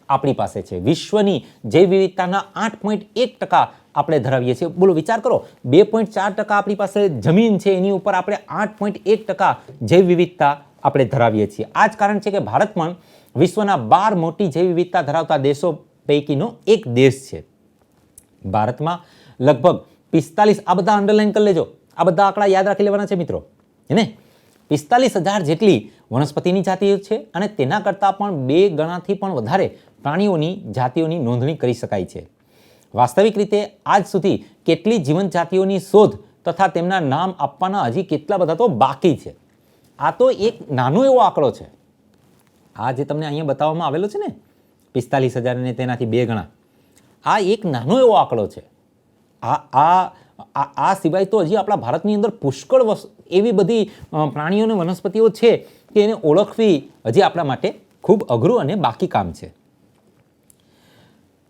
આપણી પાસે છે. વિશ્વની જૈવ વિવિધતાના 8.1% આપણે ધરાવીએ છીએ. બોલો, વિચાર કરો, 2.4% આપણી પાસે જમીન છે, એની ઉપર આપણે 8.1% જૈવ વિવિધતા આપણે ધરાવીએ છીએ. આ જ કારણ છે કે ભારત પણ વિશ્વના 12 મોટી જૈવ વિવિધતા ધરાવતા દેશો પૈકીનો એક દેશ છે. ભારતમાં લગભગ 45, આ બધા અંડરલાઈન કરી લેજો, આ બધા આંકડા યાદ રાખી લેવાના છે મિત્રો, હે 45,000 જેટલી વનસ્પતિની જાતિઓ છે અને તેના કરતાં પણ 2 ગણાથી પણ વધારે પ્રાણીઓની જાતિઓની નોંધણી કરી શકાય છે. વાસ્તવિક રીતે આજ સુધી કેટલી જીવંત જાતિઓની શોધ તથા તેમના નામ આપવાના હજી કેટલા બધા તો બાકી છે. આ તો એક નાનો એવો આંકડો છે. આ જે તમને અહીંયા બતાવવામાં આવેલો છે ને 45,000 અને તેનાથી 2 ગણા, આ એક નાનો એવો આંકડો છે. આ સિવાય તો હજી આપણા ભારતની અંદર પુષ્કળ એવી બધી પ્રાણીઓ અને વનસ્પતિઓ છે કે એને ઓળખવી હજી આપણા માટે ખૂબ અઘરું અને બાકી કામ છે.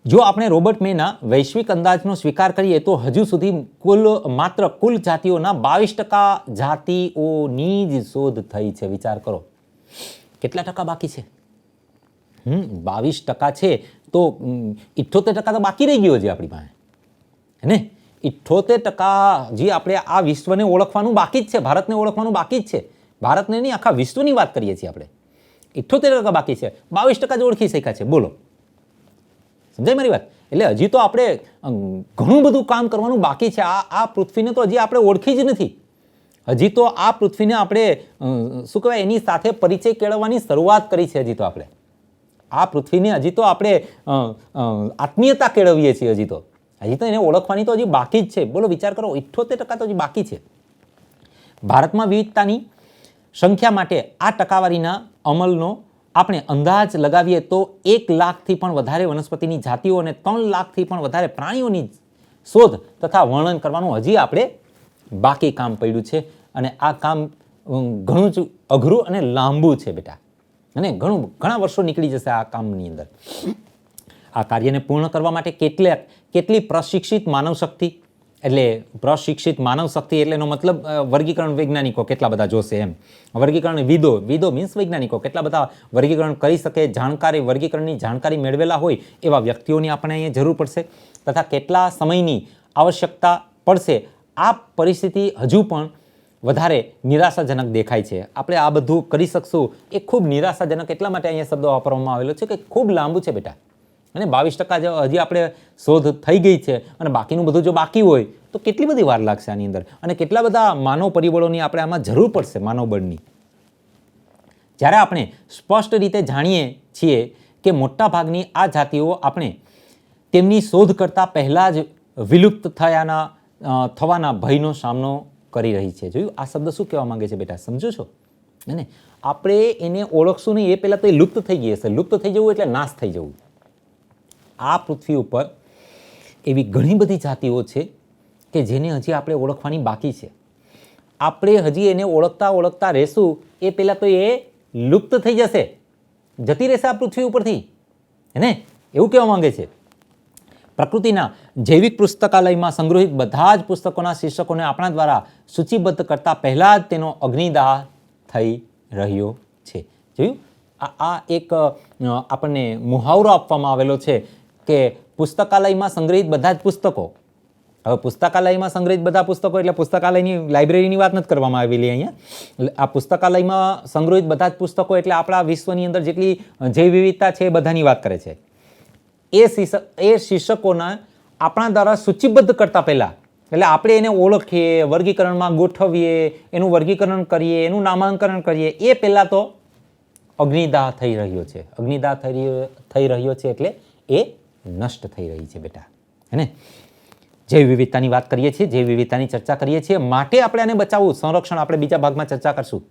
જો આપણે રોબર્ટ મેના વૈશ્વિક અંદાજનો સ્વીકાર કરીએ તો હજુ સુધી માત્ર કુલ જાતિઓના 22% જાતિઓની જ શોધ થઈ છે. વિચાર કરો કેટલા ટકા બાકી છે? 22% છે તો 78% તો બાકી રહી ગયો છે આપણી પાસે, હે ને? 78% જે આપણે આ વિશ્વને ઓળખવાનું બાકી જ છે, ભારતને ઓળખવાનું બાકી જ છે. ભારતને નહીં, આખા વિશ્વની વાત કરીએ છીએ આપણે. 78% બાકી છે, 22% જ ઓળખી શક્યા છે. બોલો, સમજાય મારી વાત? એટલે હજી તો આપણે ઘણું બધું કામ કરવાનું બાકી છે. આ પૃથ્વીને તો હજી આપણે ઓળખી જ નથી. હજી તો આ પૃથ્વીને આપણે શું કહેવાય, એની સાથે પરિચય કેળવવાની શરૂઆત કરી છે. હજી તો આપણે આ પૃથ્વીને હજી તો આપણે આત્મીયતા કેળવીએ છીએ. હજી તો એને ઓળખવાની તો હજી બાકી જ છે. બોલો, વિચાર કરો, 78% તો હજી બાકી છે. ભારતમાં વિવિધતાની સંખ્યા માટે આ ટકાવારીના અમલનો આપણે અંદાજ લગાવીએ તો 1 લાખથી પણ વધારે વનસ્પતિની જાતિઓ અને 3 લાખથી પણ વધારે પ્રાણીઓની શોધ તથા વર્ણન કરવાનું હજી આપણે બાકી કામ પડ્યું છે. અને આ કામ ઘણું જ અઘરું અને લાંબુ છે બેટા, અને ઘણા વર્ષો નીકળી જશે આ કામની અંદર. આ કાર્યને પૂર્ણ કરવા માટે કેટલી પ્રશિક્ષિત માનવ શક્તિ, એટલે પ્રશિક્ષિત માનવ શક્તિ એટલે એનો મતલબ વર્ગીકરણ વૈજ્ઞાનિકો કેટલા બધા જોશે એમ. વર્ગીકરણ વિદો મીન્સ વૈજ્ઞાનિકો કેટલા બધા વર્ગીકરણ કરી શકે, વર્ગીકરણની જાણકારી મેળવેલા હોય એવા વ્યક્તિઓની આપણે અહીંયા જરૂર પડશે, તથા કેટલા સમયની આવશ્યકતા પડશે. આ પરિસ્થિતિ હજુ પણ વધારે નિરાશાજનક દેખાય છે. આપણે આ બધું કરી શકશું એ ખૂબ નિરાશાજનક એટલા માટે અહીંયા શબ્દ વાપરવામાં આવેલો છે કે ખૂબ લાંબુ છે બેટા. અને 22% હજી આપણે શોધ થઈ ગઈ છે અને બાકીનું બધું જો બાકી હોય તો કેટલી બધી વાર લાગશે આની અંદર, અને કેટલા બધા માનવ પરિબળોની આપણે આમાં જરૂર પડશે, માનવ બળની. જ્યારે આપણે સ્પષ્ટ રીતે જાણીએ છીએ કે મોટાભાગની આ જાતિઓ આપણે તેમની શોધ કરતાં પહેલાં જ વિલુપ્ત થવાના ભયનો સામનો કરી રહી છે. જોયું આ શબ્દ શું કહેવા માંગે છે બેટા, સમજો છો? અને આપણે એને ઓળખશું નહીં એ પહેલાં તો એ લુપ્ત થઈ ગઈ હશે. લુપ્ત થઈ જવું એટલે નાશ થઈ જવું. આ પૃથ્વી ઉપર એવી ઘણી બધી જાતિઓ છે કે જેને હજી આપણે ઓળખવાની બાકી છે. આપણે હજી એને ઓળખતા રહેશું એ પહેલાં તો એ લુપ્ત થઈ જશે, જતી રહેશે આ પૃથ્વી ઉપરથી. એને એવું કહેવા માંગે છે. પ્રકૃતિના જૈવિક પુસ્તકાલયમાં સંગ્રહિત બધા જ પુસ્તકોના શીર્ષકોને આપણા દ્વારા સૂચિબદ્ધ કરતા પહેલા જ તેનો અગ્નિદાહ થઈ રહ્યો છે. જોયું? આ એક આપણને મુહાવરો આપવામાં આવેલો છે કે પુસ્તકાલયમાં સંગ્રહિત બધા જ પુસ્તકો. હવે પુસ્તકાલયમાં સંગ્રહિત બધા પુસ્તકો એટલે પુસ્તકાલયની લાઇબ્રેરીની વાત નથી કરવામાં આવેલી અહીંયા. આ પુસ્તકાલયમાં સંગ્રહિત બધા જ પુસ્તકો એટલે આપણા વિશ્વની અંદર જેટલી જૈવ વિવિધતા છે એ બધાની વાત કરે છે. એ શીર્ષકોના આપણા દ્વારા સૂચિબદ્ધ કરતા પહેલાં, એટલે આપણે એને ઓળખીએ, વર્ગીકરણમાં ગોઠવીએ, એનું વર્ગીકરણ કરીએ, એનું નામાંકન કરીએ, એ પહેલાં તો અગ્નિદાહ થઈ રહ્યો છે. અગ્નિદાહ થઈ રહ્યો છે એટલે એ નષ્ટ થઈ રહી છે બેટા. હે, જૈવ વિવિધતાની વાત કરીએ છીએ, જૈવ વિવિધતાની ચર્ચા કરીએ છીએ, માટે આપણે આને બચાવવું. સંરક્ષણ આપણે બીજા ભાગમાં ચર્ચા કરશું.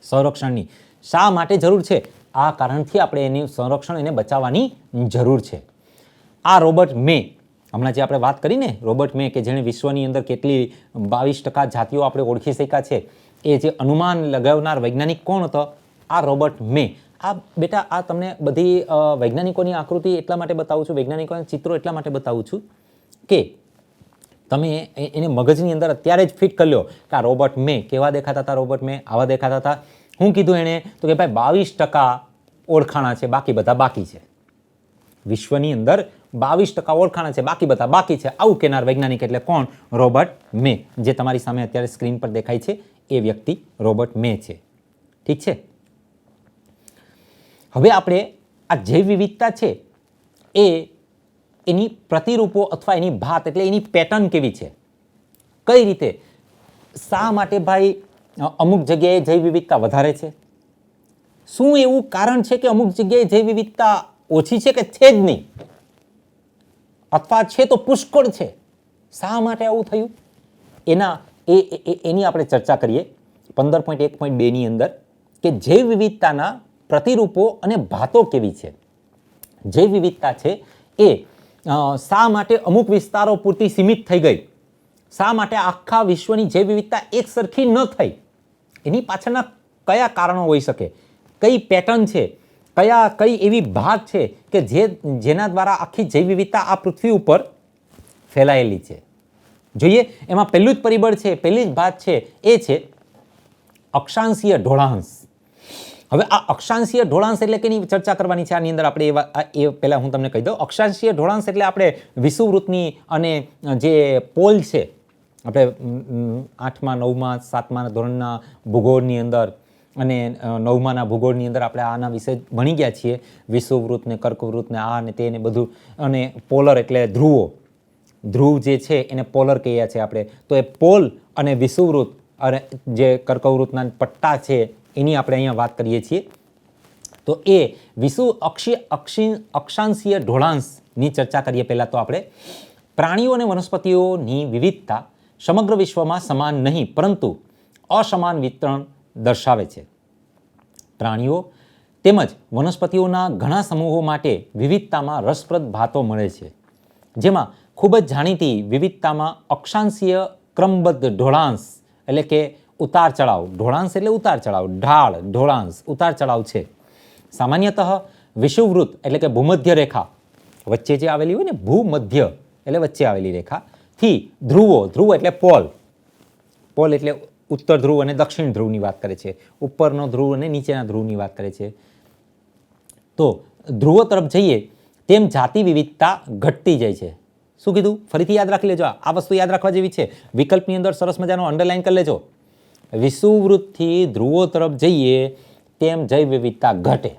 સંરક્ષણની શા માટે જરૂર છે, આ કારણથી આપણે એની સંરક્ષણ એને બચાવવાની જરૂર છે. આ રોબર્ટ મે, હમણાં જે આપણે વાત કરીને રોબર્ટ મે કે જેણે વિશ્વની અંદર કેટલી 22% જાતિઓ આપણે ઓળખી શક્યા છે, એ જે અનુમાન લગાવનાર વૈજ્ઞાનિક કોણ હતો? આ રોબર્ટ મે. આ બેટા આ તમને બધી વૈજ્ઞાનિકોની આકૃતિ એટલા માટે બતાવું છું, વૈજ્ઞાનિકોના ચિત્રો એટલા માટે બતાવું છું કે તમે એને મગજની અંદર અત્યારે જ ફિટ કરી લો કે આ રોબર્ટ મે કેવા દેખાતા હતા. રોબર્ટ મે આવા દેખાતા હતા. શું કીધું એણે? તો કે ભાઈ 22% ઓળખાણા છે, બાકી બધા બાકી છે. વિશ્વની અંદર 22% ઓળખાણા છે, બાકી બધા બાકી છે. આવું કહેનાર વૈજ્ઞાનિક એટલે કોણ? રોબર્ટ મે. જે તમારી સામે અત્યારે સ્ક્રીન પર દેખાય છે એ વ્યક્તિ રોબર્ટ મે છે. ઠીક છે. હવે આપણે આ જૈવ વિવિધતા છે એની પ્રતિરૂપો અથવા એની ભાત એટલે એની પેટર્ન કેવી છે, કઈ રીતે, શા માટે ભાઈ અમુક જગ્યાએ જૈવ વિવિધતા વધારે છે, શું એવું કારણ છે કે અમુક જગ્યાએ જૈવ વિવિધતા ઓછી છે કે છે જ નહીં, અથવા છે તો પુષ્કળ છે, શા માટે આવું થયું, એની આપણે ચર્ચા કરીએ 15.1.2 ની અંદર કે જૈવ વિવિધતાના પ્રતિરૂપો અને ભાતો કેવી છે. જૈવ વિવિધતા છે એ શા માટે અમુક વિસ્તારો પૂરતી સીમિત થઈ ગઈ, શા માટે આખા વિશ્વની જૈવ વિવિધતા એક સરખી ન થઈ, એની પાછળના કયા કારણો હોઈ શકે, કઈ પેટર્ન છે, કઈ એવી ભાત છે કે જેના દ્વારા આખી જૈવ વિવિધતા આ પૃથ્વી ઉપર ફેલાયેલી છે. જોઈએ એમાં પહેલું જ પરિબળ છે, પહેલી જ ભાત છે એ છે અક્ષાંશીય ઢોળાંશ. હવે આ અક્ષાંશીય ઢોળાંશ એટલે કેની ચર્ચા કરવાની છે આની અંદર આપણે એ પહેલાં હું તમને કહી દઉં. અક્ષાંશીય ઢોળાંશ એટલે આપણે વિષુવવૃત્તની અને જે પોલ છે, આપણે 8મા 9મા 7મા ધોરણના ભૂગોળની અંદર અને 9માના ભૂગોળની અંદર આપણે આના વિશે ભણી ગયા છીએ. વિષુવવૃત્ત ને કર્કવૃત્ત ને આ ને તે ને બધું, અને પોલર એટલે ધ્રુવો, ધ્રુવ જે છે એને પોલર કહીએ છીએ આપણે. તો એ પોલ અને વિષુવવૃત્ત અને જે કર્કવૃત્તના પટ્ટા છે એની આપણે અહીંયા વાત કરીએ છીએ. તો એ અક્ષાંશીય ઢોળાંશની ચર્ચા કરીએ. પહેલાં તો આપણે પ્રાણીઓ અને વનસ્પતિઓની વિવિધતા સમગ્ર વિશ્વમાં સમાન નહીં પરંતુ અસમાન વિતરણ દર્શાવે છે. પ્રાણીઓ તેમજ વનસ્પતિઓના ઘણા સમૂહો માટે વિવિધતામાં રસપ્રદ ભાતો મળે છે, જેમાં ખૂબ જ જાણીતી વિવિધતામાં અક્ષાંશીય ક્રમબદ્ધ ઢોળાંશ એટલે કે ઉતાર ચઢાવ, ઢોળાંશ એટલે ઉતાર ચઢાવ, ઢાળ, ઢોળાંશ, ઉતાર ચઢાવ છે. સામાન્યતઃ વિષુવવૃત્ત એટલે કે ભૂમધ્ય રેખા વચ્ચે જે આવેલી હોય ને, ભૂમધ્ય એટલે વચ્ચે આવેલી રેખા થી ધ્રુવો, ધ્રુવ એટલે પોલ, પોલ એટલે ઉત્તર ધ્રુવ અને દક્ષિણ ધ્રુવની વાત કરે છે, ઉપરનો ધ્રુવ અને નીચેના ધ્રુવની વાત કરે છે. તો ધ્રુવો તરફ જઈએ તેમ જાતિ વિવિધતા ઘટતી જાય છે. શું કીધું? ફરીથી યાદ રાખી લેજો, આ વસ્તુ યાદ રાખવા જેવી છે. વિકલ્પની અંદર સરસ મજાનો અંડરલાઈન કરી લેજો. વિષુવવૃત્તથી ધ્રુવો તરફ જઈએ તેમ જૈવ વિવિધતા ઘટે,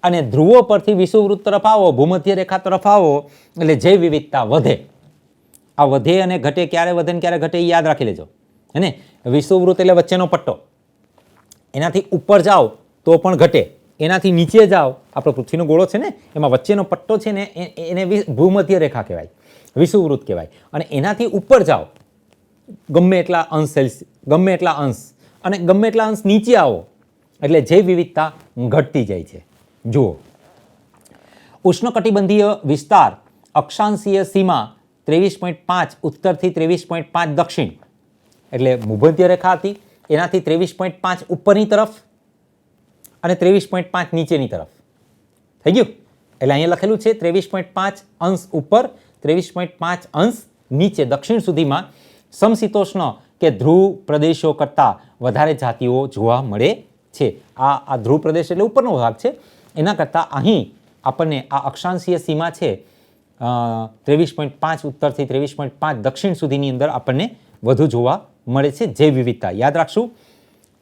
અને ધ્રુવો પરથી વિષુવવૃત્ત તરફ આવો, ભૂમધ્ય રેખા તરફ આવો એટલે જૈવ વિવિધતા વધે. આ વધે અને ઘટે, ક્યારે વધે ને ક્યારે ઘટે એ યાદ રાખી લેજો. હે ને? વિષુવવૃત્ત એટલે વચ્ચેનો પટ્ટો, એનાથી ઉપર જાઓ તો પણ ઘટે. એનાથી નીચે જાઓ, આપણો પૃથ્વીનો ગોળો છે ને, એમાં વચ્ચેનો પટ્ટો છે ને એને ભૂમધ્ય રેખા કહેવાય, વિષુવવૃત્ત કહેવાય. અને એનાથી ઉપર જાઓ ગમે એટલા અંશ ગમે એટલા અંશ અને ગમે એટલા અંશ નીચે આવો એટલે જૈવ વિવિધતા ઘટતી જાય છે. જુઓ, ઉષ્ણકટિબંધીય વિસ્તાર અક્ષાંશીય સીમા 23.5 ઉત્તરથી 23.5 દક્ષિણ, એટલે ભૂમધ્ય રેખા હતી, એનાથી 23.5 ઉપરની તરફ અને 23.5 નીચેની તરફ. થઈ ગયું? એટલે અહીંયા લખેલું છે 23.5 અંશ ઉપર, 23.5 અંશ નીચે દક્ષિણ સુધીમાં સમશીતોષ્ણ કે ધ્રુવ પ્રદેશો કરતાં વધારે જાતિઓ જોવા મળે છે. આ ધ્રુવ પ્રદેશ એટલે ઉપરનો ભાગ છે, એના કરતાં અહીં આપણને આ અક્ષાંશીય સીમા છે 23.5 ઉત્તરથી 23.5 દક્ષિણ સુધીની અંદર આપણને વધુ જોવા મળે છે જૈવ વિવિધતા. યાદ રાખશું,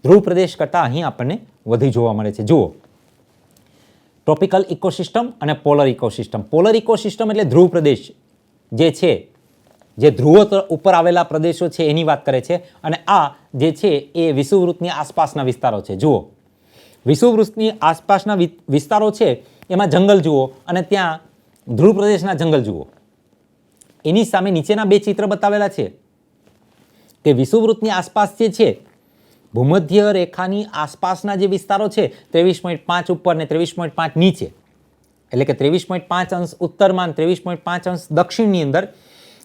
ધ્રુવ પ્રદેશ કરતાં અહીં આપણને વધુ જોવા મળે છે. જુઓ, ટ્રોપિકલ ઇકોસિસ્ટમ અને પોલર ઇકોસિસ્ટમ. પોલર ઇકોસિસ્ટમ એટલે ધ્રુવ પ્રદેશ જે છે, જે ધ્રુવો ઉપર આવેલા પ્રદેશો છે એની વાત કરે છે. અને આ જે છે એ વિષુવવૃત્તની આસપાસના વિસ્તારો છે. જુઓ, વિષુવવૃત્તની આસપાસના વિસ્તારો છે એમાં જંગલ જુઓ અને ત્યાં ધ્રુવ પ્રદેશના જંગલ જુઓ. એની સામે નીચેના બે ચિત્ર બતાવેલા છે કે વિષુવવૃત્તની આસપાસ જે છે, ભૂમધ્ય રેખાની આસપાસના જે વિસ્તારો છે 23.5 ઉપર ને 23.5 નીચે, એટલે કે 23.5 અંશ ઉત્તરમાં 23.5 અંશ દક્ષિણની અંદર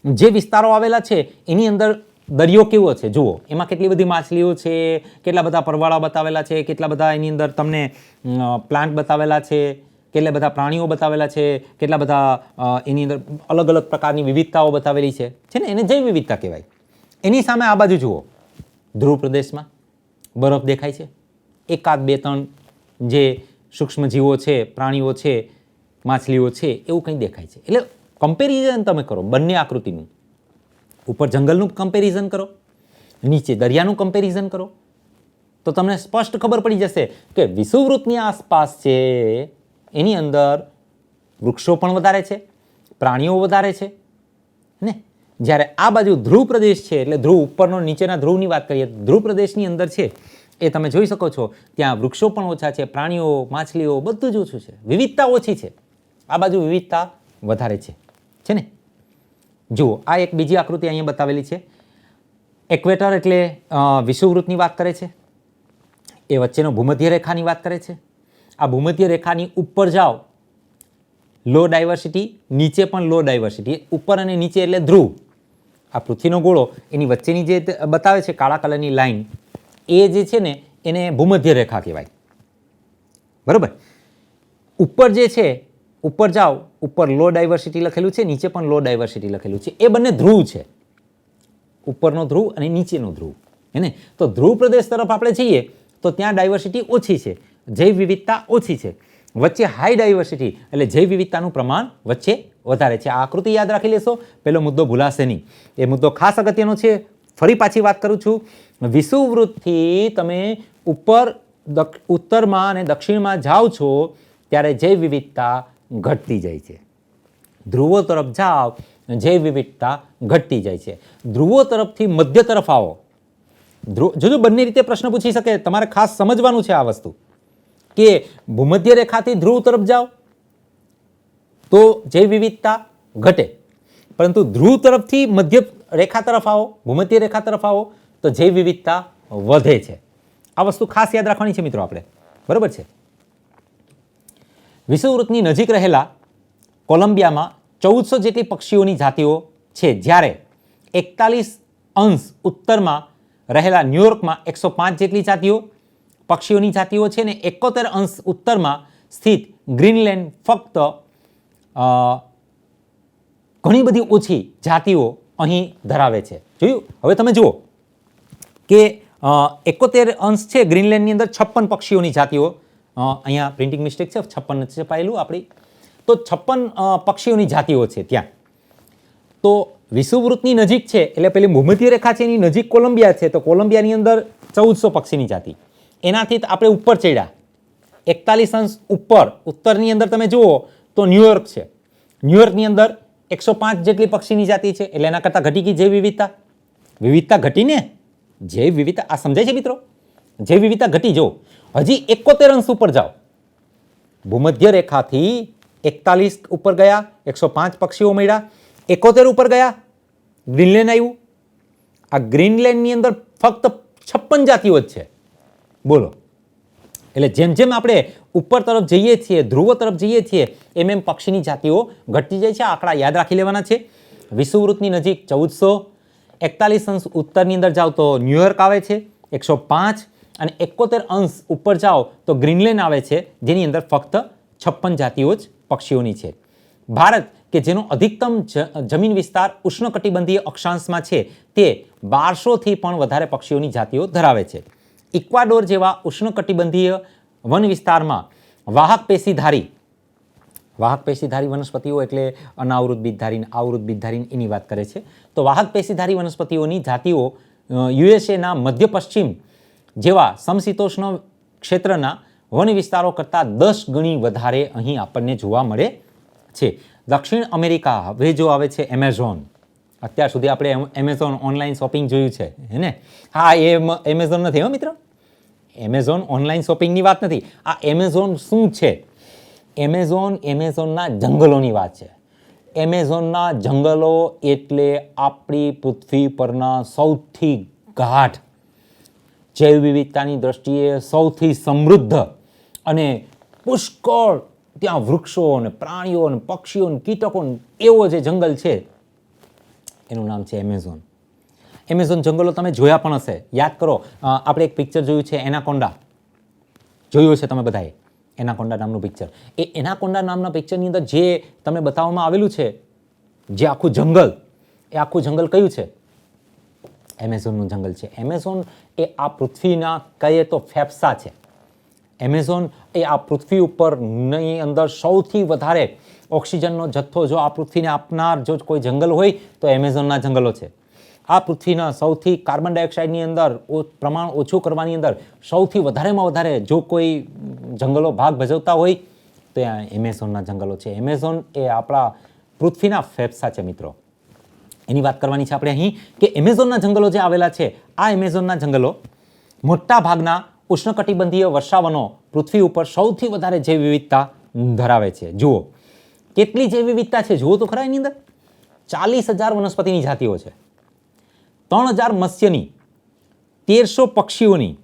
જે વિસ્તારો આવેલા છે એની અંદર દરિયો કેવો છે જુઓ. એમાં કેટલી બધી માછલીઓ છે, કેટલા બધા પરવાળા બતાવેલા છે, કેટલા બધા એની અંદર તમને પ્લાન્ટ બતાવેલા છે, કેટલા બધા પ્રાણીઓ બતાવેલા છે, કેટલા બધા એની અંદર અલગ અલગ પ્રકારની વિવિધતાઓ બતાવેલી છે ને, એને જૈવ વિવિધતા કહેવાય. એની સામે આ બાજુ જુઓ, ધ્રુવ પ્રદેશમાં બરફ દેખાય છે, એકાદ બે ત્રણ જે સૂક્ષ્મ જીવો છે, પ્રાણીઓ છે, માછલીઓ છે, એવું કંઈ દેખાય છે. એટલે કમ્પેરિઝન તમે કરો બંને આકૃતિનું, ઉપર જંગલનું કમ્પેરિઝન કરો, નીચે દરિયાનું કમ્પેરિઝન કરો, તો તમને સ્પષ્ટ ખબર પડી જશે કે વિષુવવૃત્તની આસપાસ છે એની અંદર વૃક્ષો પણ વધારે છે, પ્રાણીઓ વધારે છે ને. જ્યારે આ બાજુ ધ્રુવ પ્રદેશ છે, એટલે ધ્રુવ ઉપરનો નીચેના ધ્રુવની વાત કરીએ, ધ્રુવ પ્રદેશની અંદર છે એ તમે જોઈ શકો છો ત્યાં વૃક્ષો પણ ઓછા છે, પ્રાણીઓ, માછલીઓ બધું જ ઓછું છે, વિવિધતા ઓછી છે. આ બાજુ વિવિધતા વધારે છે ને. જુઓ, આ એક બીજી આકૃતિ અહીંયા બતાવેલી છે. ઇક્વેટર એટલે વિષુવવૃત્તની વાત કરે છે, એ વચ્ચેનો ભૂમધ્ય રેખાની વાત કરે છે. આ ભૂમધ્ય રેખાની ઉપર જાઓ લો ડાયવર્સિટી, નીચે પણ લો ડાયવર્સિટી, ઉપર અને નીચે એટલે ધ્રુવ. આ પૃથ્વીનો ગોળો એની વચ્ચેની જે બતાવે છે કાળા કલરની લાઈન, એ જે છે ને એને ભૂમધ્ય રેખા કહેવાય. બરાબર? ઉપર જે છે, ઉપર જાઓ, ઉપર લો ડાયવર્સિટી લખેલું છે, નીચે પણ લો ડાયવર્સિટી લખેલું છે. એ બંને ધ્રુવ છે, ઉપરનો ધ્રુવ અને નીચેનો ધ્રુવ, હે ને. તો ધ્રુવ પ્રદેશ તરફ આપણે જઈએ તો ત્યાં ડાયવર્સિટી ઓછી છે, જૈવ વિવિધતા ઓછી છે. વચ્ચે હાઈ ડાયવર્સિટી એટલે જૈવ વિવિધતાનું પ્રમાણ વચ્ચે વધારે છે. આ આકૃતિ યાદ રાખી લેશો, પેલો મુદ્દો ભૂલાશે નહીં. એ મુદ્દો ખાસ અગત્યનો છે. ફરી પાછી વાત કરું છું, વિષુવવૃત્તથી તમે ઉપર ઉત્તરમાં અને દક્ષિણમાં જાઓ છો ત્યારે જૈવ વિવિધતા ઘટતી જાય છે. ધ્રુવો તરફ જાઓ, જૈવ વિવિધતા ઘટતી જાય છે. ધ્રુવો તરફથી મધ્ય તરફ આવો, જોજો બંને રીતે પ્રશ્ન પૂછી શકે, તમારે ખાસ સમજવાનું છે આ વસ્તુ કે ભૂમધ્ય રેખાથી ધ્રુવ તરફ જાઓ તો જૈવ વિવિધતા ઘટે, પરંતુ ધ્રુવ તરફથી મધ્ય રેખા તરફ આવો, ભૂમધ્ય રેખા તરફ આવો તો જૈવ વિવિધતા વધે છે. આ વસ્તુ ખાસ યાદ રાખવાની છે મિત્રો આપણે. બરાબર છે? વિષુવવૃત્તની નજીક રહેલા કોલંબિયામાં 1400 જેટલી પક્ષીઓની જાતિઓ છે, જ્યારે 41 અંશ ઉત્તરમાં રહેલા ન્યુયોર્કમાં 105 જેટલી જાતિઓ પક્ષીઓની જાતિઓ છે ને 71 અંશ ઉત્તરમાં સ્થિત ગ્રીનલેન્ડ ફક્ત ઘણી બધી ઓછી જાતિઓ અહીં ધરાવે છે. જોયું? હવે તમે જુઓ કે 71 અંશ છે ગ્રીનલેન્ડની અંદર 56 પક્ષીઓની જાતિઓ, અહીંયા પ્રિન્ટિંગ મિસ્ટેક છે, 56 નથી છપાયેલું આપણી, તો 56 પક્ષીઓની જાતિઓ છે ત્યાં. તો વિષુવવૃત્તની નજીક છે એટલે પેલી ભૂમધ્ય રેખા છે એની નજીક કોલંબિયા છે, તો કોલંબિયાની અંદર 1400 પક્ષીની જાતિ. એનાથી આપણે ઉપર ચડ્યા 41 અંશ ઉપર ઉત્તરની અંદર તમે જુઓ તો ન્યુયોર્ક છે, ન્યુયોર્કની અંદર 105 જેટલી પક્ષીની જાતિ છે, એટલે એના કરતાં ઘટી ગઈ જૈવ વિવિધતા. વિવિધતા ઘટીને જૈવ વિવિધતા, આ સમજાય છે મિત્રો? જૈવ વિવિધતા ઘટી. જો હજી 71 અંશ ઉપર જાઓ, ભૂમધ્ય રેખાથી 41 ઉપર ગયા, 105 પક્ષીઓ મળ્યા, 71 ઉપર ગયા, ગ્રીનલેન્ડ આવ્યું. આ ગ્રીનલેન્ડની અંદર ફક્ત 56 જાતિઓ જ છે. બોલો. એટલે જેમ જેમ આપણે ઉપર તરફ જઈએ છીએ, ધ્રુવ તરફ જઈએ છીએ, એમ એમ પક્ષીની જાતિઓ ઘટતી જાય છે. આંકડા યાદ રાખી લેવાના છે. વિષુવવૃત્તની નજીક 1400, 41 અંશ ઉત્તરની અંદર જાઓ તો ન્યુયોર્ક આવે છે 105, અને 71 અંશ ઉપર જાઓ તો ગ્રીનલેન્ડ આવે છે, જેની અંદર ફક્ત 56 જાતિઓ જ પક્ષીઓની છે. ભારત કે જેનો અધિકતમ જમીન વિસ્તાર ઉષ્ણકટિબંધીય અક્ષાંશમાં છે, તે 1200થી પણ વધારે પક્ષીઓની જાતિઓ ધરાવે છે. ઇક્વાડોર જેવા ઉષ્ણકટિબંધીય વન વિસ્તારમાં વાહક પેશીધારી વનસ્પતિઓ એટલે અનાવૃત બીજધારી, આવૃત બીજધારી એની વાત કરે છે. તો વાહક પેશીધારી વનસ્પતિઓની જાતિઓ યુએસએના મધ્ય પશ્ચિમ જેવા સમશીતોષ્ણ ક્ષેત્રના વન વિસ્તારો કરતાં 10 ગણી વધારે અહીં આપણને જોવા મળે છે. દક્ષિણ અમેરિકા હવે જો આવે છે એમેઝોન. અત્યાર સુધી આપણે એમેઝોન ઓનલાઈન શોપિંગ જોયું છે, હે ને? હા, એ એમેઝોન નથી હો મિત્રો. એમેઝોન ઓનલાઈન શોપિંગની વાત નથી. આ એમેઝોન શું છે? એમેઝોનના જંગલોની વાત છે. એમેઝોનના જંગલો એટલે આપણી પૃથ્વી પરના સૌથી ગાઢ, જૈવ વિવિધતાની દ્રષ્ટિએ સૌથી સમૃદ્ધ અને પુષ્કળ ત્યાં વૃક્ષો અને પ્રાણીઓ અને પક્ષીઓ અને કીટકો એવો જે જંગલ છે, એનું નામ છે એમેઝોન. એમેઝોન જંગલો તમે જોયા પણ હશે. યાદ કરો, આપણે એક પિક્ચર જોયું છે એનાકોન્ડા. જોયું હશે તમે બધાએ એનાકોન્ડા નામનું પિક્ચર. એ એનાકોન્ડા નામના પિક્ચરની અંદર જે તમને બતાવવામાં આવેલું છે, જે આખું જંગલ, એ આખું જંગલ કયું છે? એમેઝોનનું જંગલ છે. એમેઝોન એ આ પૃથ્વીના કહીએ તો ફેફસા છે. એમેઝોન એ આ પૃથ્વી ઉપરની અંદર સૌથી વધારે ઓક્સિજનનો જથ્થો જો આ પૃથ્વીને આપનાર જો કોઈ જંગલ હોય તો એમેઝોનના જંગલો છે. આ પૃથ્વીના સૌથી કાર્બન ડાયોક્સાઇડની અંદર પ્રમાણ ઓછું કરવાની અંદર સૌથી વધારેમાં વધારે જો કોઈ જંગલો ભાગ ભજવતા હોય તો એ એમેઝોનના જંગલો છે. એમેઝોન એ આપણા પૃથ્વીના ફેફસા છે મિત્રો. એની વાત કરવાની છે આપણે અહીં કે એમેઝોનના જંગલો જે આવેલા છે, આ એમેઝોનના જંગલો મોટા ભાગના ઉષ્ણકટિબંધીય વર્ષાવનો પૃથ્વી ઉપર સૌથી વધારે જૈવ વિવિધતા ધરાવે છે. જુઓ કેટલી જૈવ વિવિધતા છે, જુઓ તો ખરા. એની અંદર 40,000 વનસ્પતિની જાતિઓ છે, 3,000 મત્સ્યની, 1,300 પક્ષીઓની,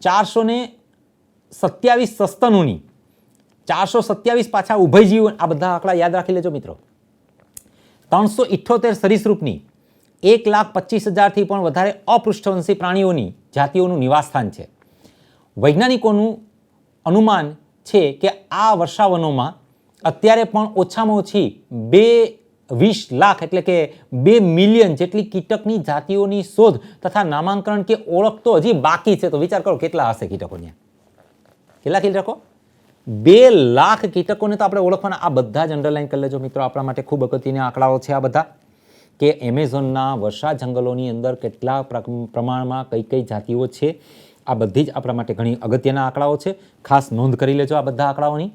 427 સસ્તનોની, 427 પાછા ઉભયજીવ. આ બધા આંકડા યાદ રાખી લેજો મિત્રો. 378 સરીસૃપની, 1,25,000થી પણ વધારે અપૃષ્ઠવંશી પ્રાણીઓની જાતિઓનું નિવાસસ્થાન છે. વૈજ્ઞાનિકોનું અનુમાન છે કે આ વર્ષાવનોમાં અત્યારે પણ ઓછામાં ઓછી 20 લાખ એટલે કે 2 મિલિયન જેટલી કીટકની જાતિઓની શોધ તથા નામાંકન કે ઓળખ તો હજી બાકી છે. તો વિચાર કરો કેટલા હશે કીટકોને? કેટલા કીટકો? 2 લાખ કીટકોને તો આપણે ઓળખવાના. આ બધા જ અંડરલાઈન કરી લેજો મિત્રો, આપણા માટે ખૂબ અગત્યના આંકડાઓ છે આ બધા, કે એમેઝોનના વર્ષા જંગલોની અંદર કેટલા પ્રમાણમાં કઈ કઈ જાતિઓ છે. આ બધી જ આપણા માટે ઘણી અગત્યના આંકડાઓ છે. ખાસ નોંધ કરી લેજો આ બધા આંકડાઓની.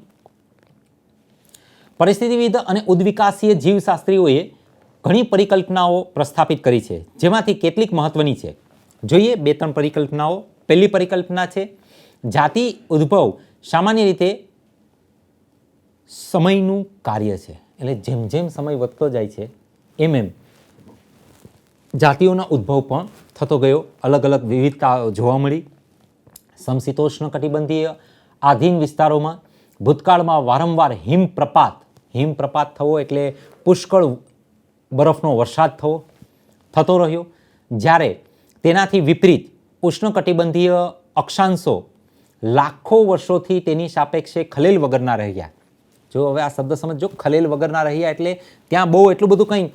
પરિસ્થિતિવિદ અને ઉદ્વિકાસીય જીવશાસ્ત્રીઓએ ઘણી પરિકલ્પનાઓ પ્રસ્થાપિત કરી છે, જેમાંથી કેટલીક મહત્વની છે. જોઈએ 2-3 પરિકલ્પનાઓ. પહેલી પરિકલ્પના છે જાતિ ઉદ્ભવ સામાન્ય રીતે સમયનું કાર્ય છે. એટલે જેમ જેમ સમય વધતો જાય છે એમ એમ જાતિઓના ઉદ્ભવ પણ થતો ગયો, અલગ અલગ વિવિધતા જોવા મળી. સમશીતોષ્ણ કટિબંધીય આધીન વિસ્તારોમાં ભૂતકાળમાં વારંવાર હિમપ્રપાત થવો એટલે પુષ્કળ બરફનો વરસાદ થતો રહ્યો. જ્યારે તેનાથી વિપરીત ઉષ્ણકટિબંધીય અક્ષાંશો લાખો વર્ષોથી તેની સાપેક્ષે ખલેલ વગરના રહ્યા. જો હવે આ શબ્દ સમજો, ખલેલ વગરના રહ્યા એટલે ત્યાં બહુ એટલું બધું કંઈ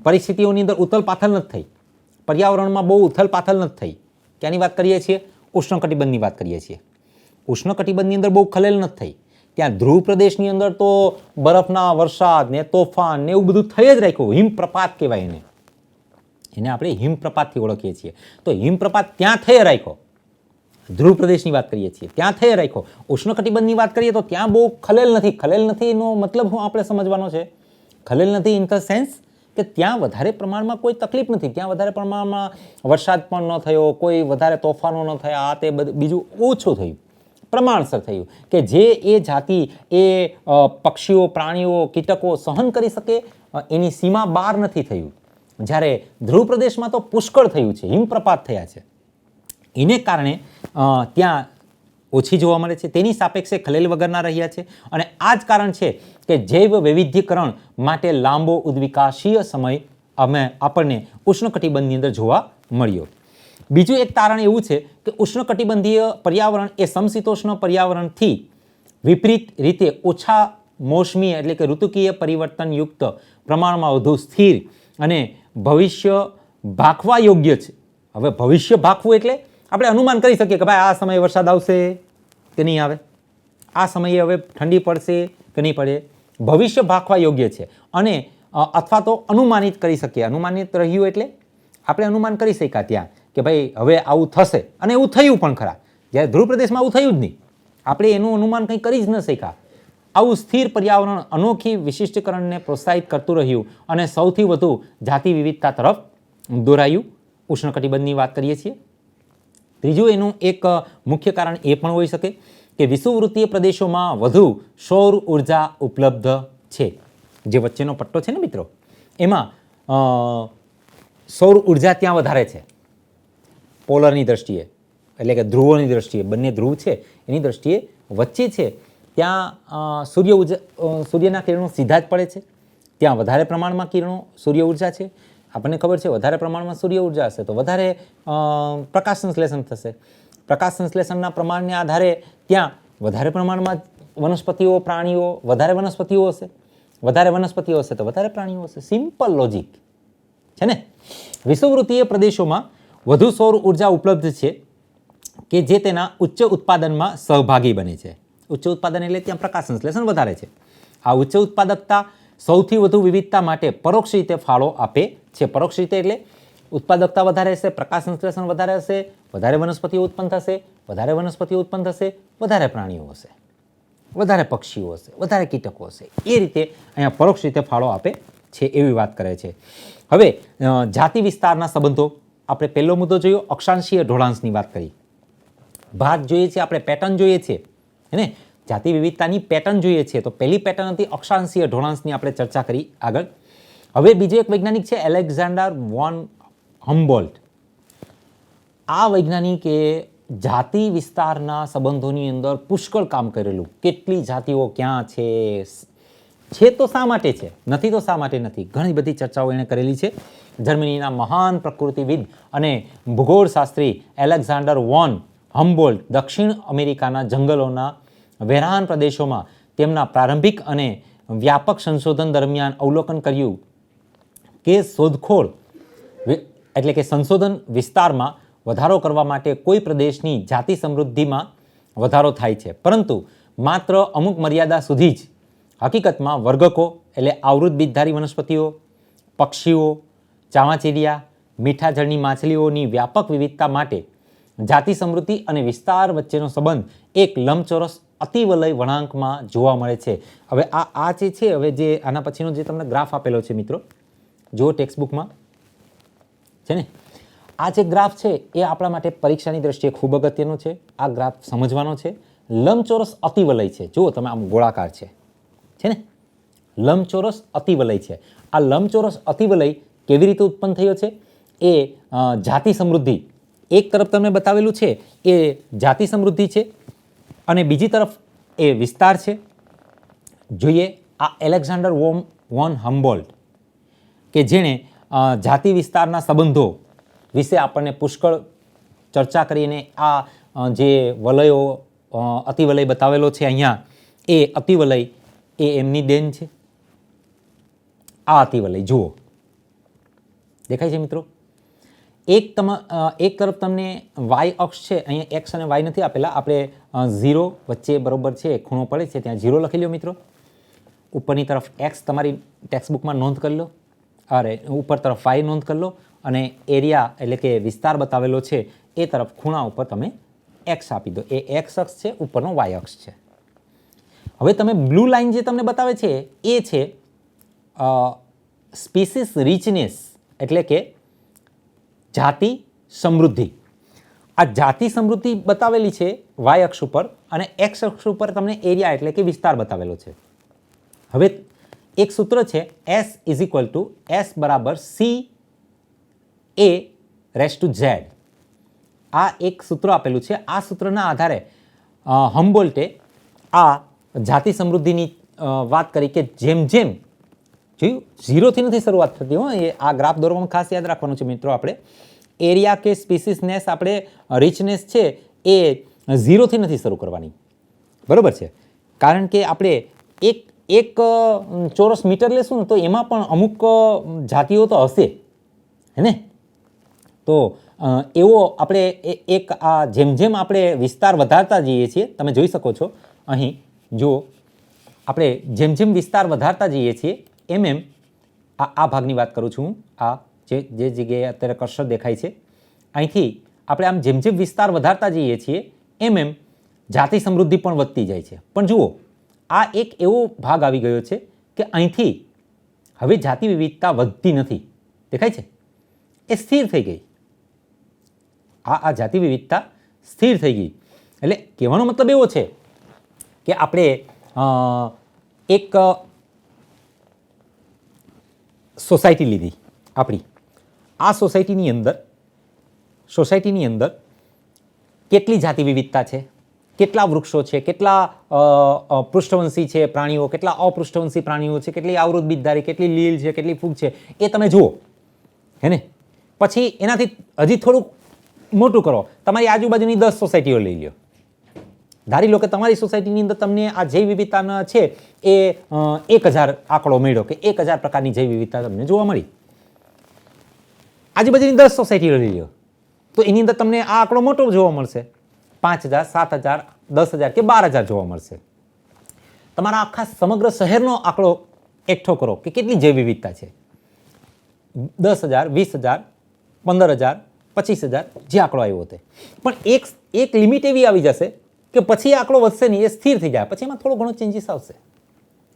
પરિસ્થિતિઓની અંદર ઉથલપાથલ નથી થઈ, પર્યાવરણમાં બહુ ઉથલપાથલ નથી થઈ. ક્યાંની વાત કરીએ છીએ? ઉષ્ણકટિબંધની વાત કરીએ છીએ. ઉષ્ણકટિબંધની અંદર બહુ ખલેલ નથી થઈ. ત્યાં ધ્રુવ પ્રદેશની અંદર તો બરફના વરસાદ ને તોફાન ને એવું બધું થઈ જ રાખ્યું. હિમપ્રપાત કહેવાય એને આપણે હિમપ્રપાતથી ઓળખીએ છીએ. તો હિમપ્રપાત ત્યાં થઈ રાખ્યો. ધ્રુવ પ્રદેશની વાત કરીએ છીએ ત્યાં થઈ રાખ્યો. ઉષ્ણકટિબંધની વાત કરીએ તો ત્યાં બહુ ખલેલ નથી. ખલેલ નથી એનો મતલબ શું આપણે સમજવાનો છે? ખલેલ નથી ઇન ધ સેન્સ કે ત્યાં વધારે પ્રમાણમાં કોઈ તકલીફ નથી, ત્યાં વધારે પ્રમાણમાં વરસાદ પણ ન થયો, કોઈ વધારે તોફાનો ન થયા, આ તે બીજું ઓછું થયું, પ્રમાણસર થયું, કે જે એ જાતિ એ પક્ષીઓ, પ્રાણીઓ, કીટકો સહન કરી શકે એની સીમા બહાર નથી થયું. જ્યારે ધ્રુવ પ્રદેશમાં તો પુષ્કળ થયું છે, હિમપ્રપાત થયા છે, એને કારણે ત્યાં ઓછી જોવા મળે છે, તેની સાપેક્ષે ખલેલ વગરના રહ્યા છે. અને આ જ કારણ છે કે જૈવ વૈવિધ્યકરણ માટે લાંબો ઉદ્વિકાસીય સમય આપણને ઉષ્ણકટિબંધની અંદર જોવા મળ્યો. બીજું એક તારણ એવું છે કે ઉષ્ણકટિબંધીય પર્યાવરણ એ સમશીતોષ્ણ પર્યાવરણથી વિપરીત રીતે ઓછા મોસમી એટલે કે ઋતુકીય પરિવર્તનયુક્ત પ્રમાણમાં વધુ સ્થિર અને ભવિષ્ય ભાખવા યોગ્ય છે. હવે ભવિષ્ય ભાખવું એટલે આપણે અનુમાન કરી શકીએ કે ભાઈ આ સમયે વરસાદ આવશે કે નહીં આવે, આ સમયે હવે ઠંડી પડશે કે નહીં પડે, ભવિષ્ય ભાખવા યોગ્ય છે. અને અથવા તો અનુમાનિત કરી શકીએ. અનુમાનિત રહ્યું એટલે આપણે અનુમાન કરી શક્યા ત્યાં કે ભાઈ હવે આવું થશે, અને એવું થયું પણ ખરા. જ્યારે ધ્રુવ પ્રદેશમાં આવું થયું જ નહીં, આપણે એનું અનુમાન કંઈ કરી જ ન શક્યા. આવું સ્થિર પર્યાવરણ અનોખી વિશિષ્ટીકરણને પ્રોત્સાહિત કરતું રહ્યું અને સૌથી વધુ જાતિ વિવિધતા તરફ દોરાયું. ઉષ્ણકટિબંધની વાત કરીએ છીએ. ત્રીજું એનું એક મુખ્ય કારણ એ પણ હોઈ શકે કે વિષુવવૃત્તીય પ્રદેશોમાં વધુ સૌર ઉર્જા ઉપલબ્ધ છે. જે વચ્ચેનો પટ્ટો છે ને મિત્રો, એમાં સૌર ઉર્જા ત્યાં વધારે છે પોલરની દ્રષ્ટિએ, એટલે કે ધ્રુવોની દ્રષ્ટિએ. બંને ધ્રુવ છે એની દ્રષ્ટિએ વચ્ચે છે, ત્યાં સૂર્યના કિરણો સીધા જ પડે છે, ત્યાં વધારે પ્રમાણમાં કિરણો સૂર્ય ઉર્જા છે. આપણને ખબર છે વધારે પ્રમાણમાં સૂર્ય ઉર્જા હશે તો વધારે પ્રકાશ સંશ્લેષણ થશે. પ્રકાશ સંશ્લેષણના પ્રમાણને આધારે ત્યાં વધારે પ્રમાણમાં વનસ્પતિઓ, પ્રાણીઓ, વધારે વનસ્પતિઓ હશે, વધારે વનસ્પતિઓ હશે તો વધારે પ્રાણીઓ હશે. સિમ્પલ લોજિક છે ને. વિષુવવૃત્તીય પ્રદેશોમાં વધુ સૌર ઉર્જા ઉપલબ્ધ છે કે જે તેના ઉચ્ચ ઉત્પાદનમાં સહભાગી બને છે. ઉચ્ચ ઉત્પાદન એટલે ત્યાં પ્રકાશ સંશ્લેષણ વધારે છે. આ ઉચ્ચ ઉત્પાદકતા સૌથી વધુ વિવિધતા માટે પરોક્ષ રીતે ફાળો આપે છે. પરોક્ષ રીતે એટલે ઉત્પાદકતા વધારે હશે, પ્રકાશ સંશ્લેષણ વધારે હશે, વધારે વનસ્પતિઓ ઉત્પન્ન થશે, વધારે વનસ્પતિઓ ઉત્પન્ન થશે, વધારે પ્રાણીઓ હશે, વધારે પક્ષીઓ હશે, વધારે કીટકો હશે. એ રીતે અહીંયા પરોક્ષ રીતે ફાળો આપે છે એવી વાત કરે છે. હવે જાતિ વિસ્તારના સંબંધો, આપણે પહેલો મુદ્દો જોયો, અક્ષાંશીય ઢોળાંશની વાત કરી. ભાગ જોઈએ છે આપણે, પેટર્ન જોઈએ છે હે, જાતિ વિવિધતાની પેટર્ન જોઈએ છે. તો પહેલી પેટર્ન હતી અક્ષાંશીય ઢોળાંશની, આપણે ચર્ચા કરી આગળ. હવે બીજો એક વૈજ્ઞાનિક છે એલેક્ઝાન્ડર વોન હમ્બોલ્ટ. આ વૈજ્ઞાનિકે જાતિ વિસ્તારના સંબંધોની અંદર પુષ્કળ કામ કરેલું. કેટલી જાતિઓ ક્યાં છે તો શા માટે છે, નથી તો શા માટે નથી, ઘણી બધી ચર્ચાઓ એણે કરેલી છે. જર્મનીના મહાન પ્રકૃતિવિદ અને ભૂગોળશાસ્ત્રી એલેક્ઝાન્ડર વોન હમ્બોલ્ટ દક્ષિણ અમેરિકાના જંગલોના વેરાન પ્રદેશોમાં તેમના પ્રારંભિક અને વ્યાપક સંશોધન દરમિયાન અવલોકન કર્યું કે શોધખોળ એટલે કે સંશોધન વિસ્તારમાં વધારો કરવા માટે કોઈ પ્રદેશની જાતિ સમૃદ્ધિમાં વધારો થાય છે, પરંતુ માત્ર અમુક મર્યાદા સુધી જ. હકીકતમાં વર્ગકો એટલે આવૃત બીજધારી વનસ્પતિઓ, પક્ષીઓ, ચામાચીડિયા, મીઠા જળની માછલીઓની વ્યાપક વિવિધતા માટે જાતિ સમૃદ્ધિ અને વિસ્તાર વચ્ચેનો સંબંધ એક લંબચોરસ અતિવલય વળાંકમાં જોવા મળે છે. હવે આ જે છે, હવે જે આના પછીનો જે તમને ગ્રાફ આપેલો છે મિત્રો, જો ટેક્સ્ટબુકમાં છે ને, આ જે ગ્રાફ છે એ આપણા માટે પરીક્ષાની દ્રષ્ટિએ ખૂબ અગત્યનો છે. આ ગ્રાફ સમજવાનો છે. લંબચોરસ અતિવલય છે, જુઓ તમે આમ ગોળાકાર છે ને, લંબચોરસ અતિવલય છે. આ લંબચોરસ અતિવલય કેવી રીતે ઉત્પન્ન થયો છે? એ જાતિ સમૃદ્ધિ એક તરફ તમને બતાવેલું છે એ જાતિ સમૃદ્ધિ છે, અને બીજી તરફ એ વિસ્તાર છે. જોઈએ આ એલેક્ઝાન્ડર વોન હમ્બોલ્ટ કે જેણે જાતિ વિસ્તારના સંબંધો વિશે આપણને પુષ્કળ ચર્ચા કરીને આ જે વલયો અતિવલય બતાવેલો છે અહીંયા, એ અતિવલય એ એમની દેન છે. આ અતિવલય જુઓ, દેખાય છે મિત્રો? એક તરફ તમને વાય અક્ષ છે, અહીંયા એક્સ અને વાય નથી આપેલા, આપણે 0 વચ્ચે બરોબર છે ખૂણો પડે છે ત્યાં 0 લખી લો મિત્રો. ઉપરની તરફ એક્સ તમારી ટેક્સ્ટબુકમાં નોંધ કરી લો, અરે ઉપર તરફ વાય નોંધ કરી લો, અને એરિયા એટલે કે વિસ્તાર બતાવેલો છે એ તરફ ખૂણા ઉપર તમે એક્સ આપી દો. એ એક્સ અક્ષ છે, ઉપરનો વાય અક્ષ છે. હવે તમે બ્લુ લાઇન જે તમને બતાવે છે એ છે સ્પીસીસ રિચનેસ એટલે કે જાતિ સમૃદ્ધિ. આ જાતિ સમૃદ્ધિ બતાવેલી છે વાય અક્ષ ઉપર અને એક્સ અક્ષ ઉપર તમને એરિયા એટલે કે વિસ્તાર બતાવેલો છે. હવે એક સૂત્ર છે S is equal to S બરાબર CA/Z. આ એક સૂત્ર આપેલું છે. આ સૂત્રના આધારે હમ્બોલ્ટે આ જાતિ સમૃદ્ધિની વાત કરી કે જેમ જેમ જોયું ઝીરોથી નથી શરૂઆત થતી હો. એ આ ગ્રાફ દોરવામાં ખાસ યાદ રાખવાનું છે મિત્રો. આપણે એરિયા કે સ્પીસીસનેસ આપણે રિચનેસ છે એ ઝીરોથી નથી શરૂ કરવાની, બરાબર છે. કારણ કે આપણે એક ચોરસ મીટર લેશું ને તો એમાં પણ અમુક જાતિઓ તો હશે હે ને. તો એવો આપણે એક આ જેમ જેમ આપણે વિસ્તાર વધારતા જઈએ છીએ, તમે જોઈ શકો છો અહીં જો આપણે જેમ જેમ વિસ્તાર વધારતા જઈએ છીએ એમ આ ભાગની વાત કરું છું હું. આ જે જગ્યાએ અત્યારે કર્સર દેખાય છે અહીંથી આપણે આમ જેમ જેમ વિસ્તાર વધારતા જઈએ છીએ એમ જાતિ સમૃદ્ધિ પણ વધતી જાય છે. પણ જુઓ આ એક એવો ભાગ આવી ગયો છે કે અહીંથી હવે જાતિ વિવિધતા વધતી નથી, દેખાય છે, એ સ્થિર થઈ ગઈ. આ જાતિ વિવિધતા સ્થિર થઈ ગઈ. એટલે કહેવાનો મતલબ એવો છે કે આપણે એક સોસાયટી લીધી આપણી. આ સોસાયટીની અંદર કેટલી જાતિ વિવિધતા છે, કેટલા વૃક્ષો છે, કેટલા પૃષ્ઠવંશી છે પ્રાણીઓ, કેટલા અપૃષ્ઠવંશી પ્રાણીઓ છે, કેટલી આવૃત બીજધારી, કેટલી લીલ છે, કેટલી ફૂગ છે, એ તમે જુઓ હે ને. પછી એનાથી હજી થોડુંક મોટું કરો, તમારી આજુબાજુની 10 સોસાયટીઓ લઈ લો. ધારી લો કે તમારી સોસાયટીની અંદર તમને આ જૈવ વિવિધતા છે એ 1000 આંકડો મળ્યો કે 1000 પ્રકારની જૈવ વિવિધતા તમને જોવા મળી. આજુબાજુની 10 સોસાયટીઓ લઈ લો તો એની અંદર તમને આ આંકડો મોટો જોવા મળશે, 5000, 7000, 10000 કે 12000 જોવા મળશે. તમારા આખા સમગ્ર શહેરનો આંકડો એકઠો કરો કે કેટલી જૈવ વિવિધતા છે. 10,000, 20,000, 15,000, 25,000 જે આંકડો આવ્યો તે. પણ એક લિમિટ એવી આવી જશે કે પછી આંકડો વધશે નહીં, એ સ્થિર થઈ જાય, પછી એમાં થોડો ઘણો ચેન્જીસ આવશે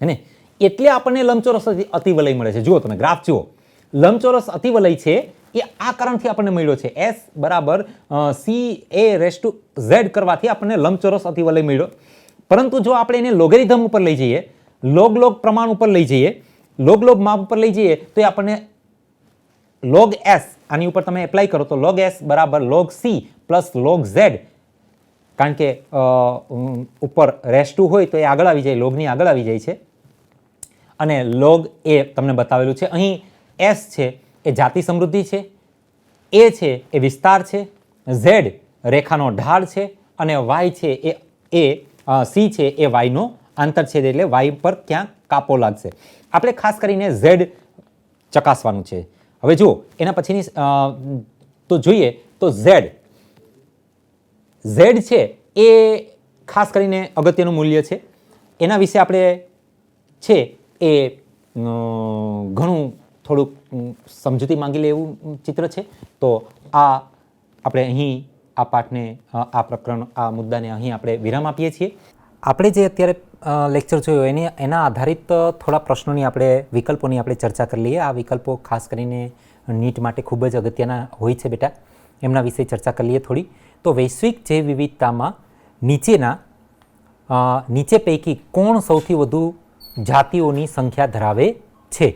હે ને. એટલે આપણને લંબચોરસ અતિવલય મળે છે. જુઓ તમે ગ્રાફ જુઓ, લંબચોરસ અતિવલય છે એ આ કારણથી આપણને મળ્યો છે. S બરાબર CA/Z કરવાથી આપણને લંબચોરસ અતિવલય મળ્યો. પરંતુ જો આપણે એને લોગેરિધમ ઉપર લઈ જઈએ, લોગ પ્રમાણ ઉપર લઈ જઈએ, લોગ માપ ઉપર લઈ જઈએ તો એ આપણને log S આની ઉપર તમે એપ્લાય કરો તો log S બરાબર log C plus log Z. કારણ કે ઉપર રેસ ટુ હોય તો એ આગળ આવી જાય, લોગની આગળ આવી જાય છે. અને log એ તમને બતાવેલું છે. અહીં S છે એ જાતિ સમૃદ્ધિ છે, એ છે એ વિસ્તાર છે, Z રેખાનો ઢાળ છે અને Y છે એ C છે એ વાયનો આંતરછેદ એટલે વાય પર ક્યાં કાપો લાગશે. આપણે ખાસ કરીને Z ચકાસવાનું છે. હવે જુઓ એના પછીની તો જોઈએ તો Z છે એ ખાસ કરીને અગત્યનું મૂલ્ય છે. એના વિશે આપણે છે એ ઘણું થોડુંક સમજૂતી માંગી લે એવું ચિત્ર છે. તો આપણે અહીં આ પાઠને, આ પ્રકરણ, આ મુદ્દાને અહીં આપણે વિરામ આપીએ છીએ. આપણે જે અત્યારે લેક્ચર જોયો એના આધારિત થોડા પ્રશ્નોની આપણે વિકલ્પોની આપણે ચર્ચા કરી લઈએ. આ વિકલ્પો ખાસ કરીને નીટ માટે ખૂબ જ અગત્યના હોય છે બેટા, એમના વિશે ચર્ચા કરી લઈએ થોડી. તો વૈશ્વિક જૈવ વિવિધતામાં નીચે પૈકી કોણ સૌથી વધુ જાતિઓની સંખ્યા ધરાવે છે?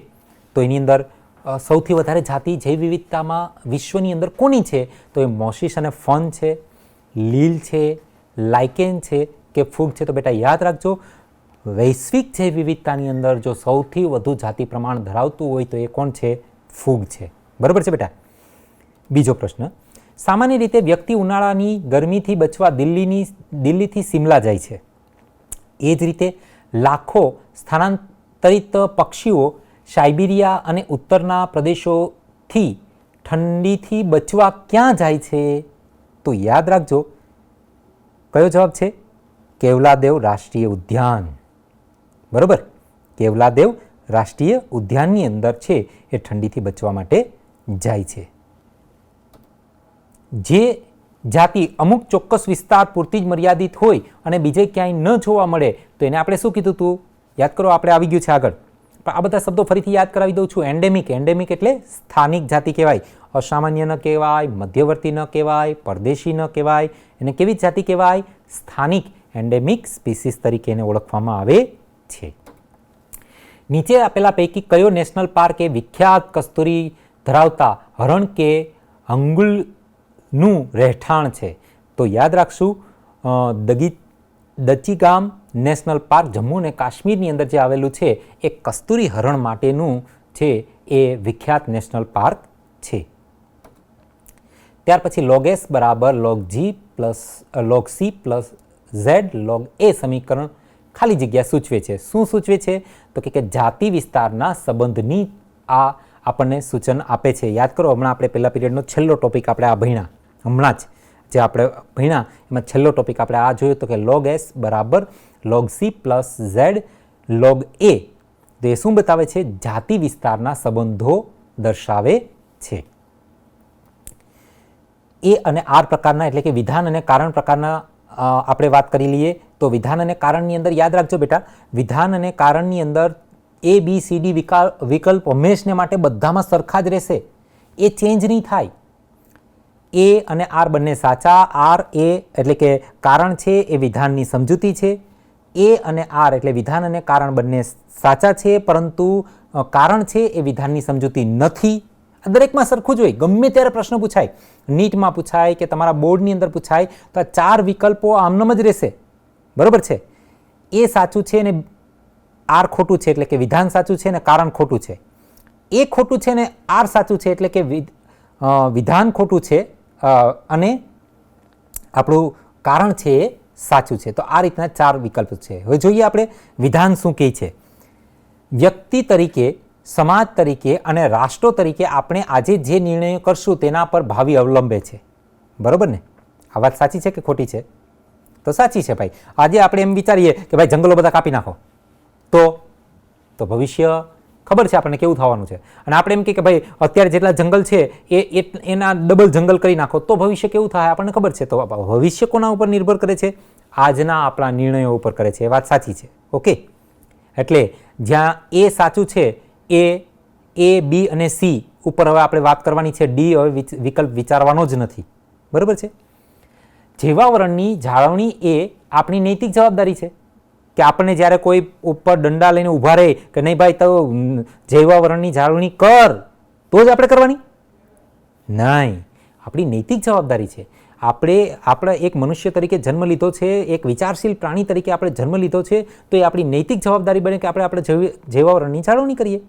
તો એની અંદર સૌથી વધારે જાતિ જૈવ વિવિધતામાં વિશ્વની અંદર કોની છે? તો એ મોસિસ અને ફર્ન છે, લીલ છે, લાઇકેન છે કે ફૂગ છે? તો બેટા યાદ રાખજો, વૈશ્વિક જૈવ વિવિધતાની અંદર જો સૌથી વધુ જાતિ પ્રમાણ ધરાવતું હોય તો એ કોણ છે? ફૂગ છે. બરાબર છે બેટા. બીજો પ્રશ્ન, સામાન્ય રીતે વ્યક્તિ ઉનાળાની ગરમીથી બચવા દિલ્હીથી સિમલા જાય છે. એ જ રીતે લાખો સ્થાનાંતરિત પક્ષીઓ સાઇબિરિયા અને ઉત્તરના પ્રદેશોથી ઠંડીથી બચવા ક્યાં જાય છે? તો યાદ રાખજો, કયો જવાબ છે? કેવલાદેવ રાષ્ટ્રીય ઉદ્યાન. બરાબર, કેવલાદેવ રાષ્ટ્રીય ઉદ્યાનની અંદર છે એ ઠંડીથી બચવા માટે જાય છે. જે જાતિ અમુક ચોક્કસ વિસ્તાર પૂરતી જ મર્યાદિત હોય અને બીજે ક્યાંય ન જોવા મળે તો એને આપણે શું કીધું હતું? યાદ કરો, આપણે આવી ગયું છે આગળ આ બધા શબ્દો ફરીથી યાદ કરાવી દઉં છું. એન્ડેમિક, એન્ડેમિક એટલે સ્થાનિક જાતિ કહેવાય. અસામાન્ય ન કહેવાય, મધ્યવર્તી ન કહેવાય, પરદેશી ન કહેવાય. એને કેવી જાતિ કહેવાય? સ્થાનિક, એન્ડેમિક સ્પીસીસ તરીકે એને ઓળખવામાં આવે છે. નીચે આપેલા પૈકી કયો નેશનલ પાર્ક એ વિખ્યાત કસ્તુરી ધરાવતા હરણ કે હંગુલનું રહેઠાણ છે? તો યાદ રાખશું, દચીગામ નેશનલ પાર્ક જમ્મુ અને કાશ્મીરની અંદર જે આવેલું છે એ કસ્તુરી હરણ માટેનું છે એ વિખ્યાત નેશનલ પાર્ક છે. ત્યાર પછી log s બરાબર log g plus log c plus z log a સમીકરણ ખાલી જગ્યા સૂચવે છે. શું સૂચવે છે? તો કે જાતિ વિસ્તારના સંબંધની આ આપણને સૂચન આપે છે. યાદ કરો, હમણાં આપણે પહેલા પીરિયડનો છેલ્લો ટોપિક આપણે આ ભણ્યા, હમણાં જ જે આપણે ભણ્યા એમાં છેલ્લો ટોપિક આપણે આ જોયો તો કે log s બરાબર log c plus z log a. તો એ શું બતાવે છે? જાતિ વિસ્તારના સંબંધો દર્શાવે છે. એ અને આર પ્રકારના એટલે કે વિધાન અને કારણ પ્રકારના આપણે વાત કરી લઈએ તો વિધાન અને કારણની અંદર યાદ રાખજો બેટા, વિધાન અને કારણની અંદર એ બી સી ડી વિકલ્પ હંમેશને માટે બધામાં સરખા જ રહેશે, એ ચેન્જ નહીં થાય. એ અને આર બંને સાચા. આર એ એટલે કે કારણ છે એ વિધાનની સમજૂતી છે. એ અને આર એટલે વિધાન અને કારણ બંને સાચા છે, પરંતુ કારણ છે એ વિધાનની સમજૂતી નથી. દરેકમાં સરખું જ હોય. ગમે ત્યારે પ્રશ્ન પૂછાય, નીટમાં પૂછાય કે તમારા બોર્ડની અંદર પૂછાય તો આ ચાર વિકલ્પો આમનામ જ રહેશે. બરોબર છે? એ સાચું છે ને આર ખોટું છે એટલે કે વિધાન સાચું છે ને કારણ ખોટું છે. એ ખોટું છે ને આર સાચું છે એટલે કે વિધાન ખોટું છે અને આપણું કારણ છે એ સાચું છે. તો આ રીતના ચાર વિકલ્પ છે. હવે જોઈએ આપણે વિધાન શું કહે છે. વ્યક્તિ તરીકે, સમાજ તરીકે અને રાષ્ટ્રો તરીકે આપણે આજે જે નિર્ણયો કરશું તેના પર ભાવિ અવલંબે છે. બરોબર ને? આ વાત સાચી છે કે ખોટી છે? તો સાચી છે ભાઈ. આજે આપણે એમ વિચારીએ કે ભાઈ જંગલો બધા કાપી નાખો તો ભવિષ્ય ખબર છે આપણને કેવું થવાનું છે. અને આપણે એમ કે ભાઈ અત્યારે જેટલા જંગલ છે એના ડબલ જંગલ કરી નાખો તો ભવિષ્ય કેવું થાય આપણને ખબર છે. તો ભવિષ્ય કોના ઉપર નિર્ભર કરે છે? આજના આપણા નિર્ણયો ઉપર કરે છે. એ વાત સાચી છે. ઓકે, એટલે જ્યાં એ સાચું છે એ બી અને સી ઉપર હવે આપણે વાત કરવાની છે. ડી હવે વિકલ્પ વિચારવાનો જ નથી. બરાબર છે? જૈવાવરણની જાળવણી એ આપણી નૈતિક જવાબદારી છે કે આપણને જ્યારે કોઈ ઉપર દંડા લઈને ઊભા રહે કે નહીં ભાઈ તો જૈવાવરણની જાળવણી કર, તો જ આપણે કરવાની નહીં. આપણી નૈતિક જવાબદારી છે. આપણે એક મનુષ્ય તરીકે જન્મ લીધો છે, એક વિચારશીલ પ્રાણી તરીકે આપણે જન્મ લીધો છે, તો એ આપણી નૈતિક જવાબદારી બને કે આપણે જૈવાવરણની જાળવણી કરીએ.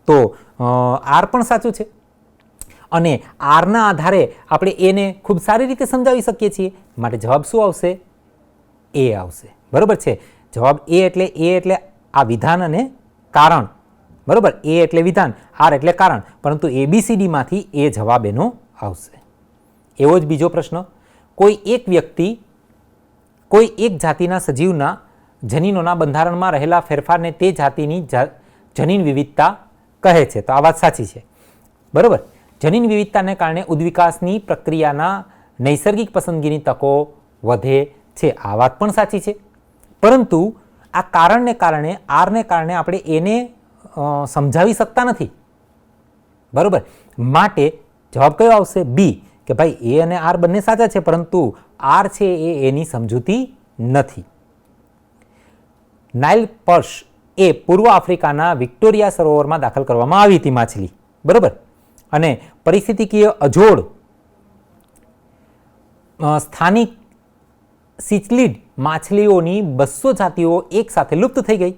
તો આર પણ સાચું છે અને આરના આધારે આપણે એને ખૂબ સારી રીતે સમજાવી શકીએ છીએ. માટે જવાબ શું આવશે? એ આવશે. બરોબર છે? જવાબ એ એટલે આ વિધાન અને કારણ. બરોબર? એ એટલે વિધાન, આર એટલે કારણ, પરંતુ ABCDમાંથી એ જવાબ એનો આવશે. એવો જ બીજો પ્રશ્ન, કોઈ એક વ્યક્તિ કોઈ એક જાતિના સજીવના જનીનોના બંધારણમાં રહેલા ફેરફારને તે જાતિની જનીન વિવિધતા કહે છે. તો આ વાત સાચી છે. બરોબર? જનીન વિવિધતાને કારણે ઉદ્વિકાસની પ્રક્રિયાના નૈસર્ગિક પસંદગીની તકો વધે છે. આ વાત પણ સાચી છે. પરંતુ આ કારણને કારણે, આરને કારણે આપણે એને સમજાવી શકતા નથી. બરોબર? માટે જવાબ કયો આવશે? બી, કે ભાઈ એ અને આર બંને સાચા છે, પરંતુ આર છે એ એની સમજૂતી નથી. નાઇલ પર્શ એ પૂર્વ આફ્રિકાના વિક્ટોરિયા સરોવરમાં દાખલ કરવામાં આવી હતી માછલી. બરોબર? અને પરિસ્થિતિકીય અજોડ સ્થાનિક સિચલિડ માછલીઓની 200 જાતિઓ એક સાથે લુપ્ત થઈ ગઈ.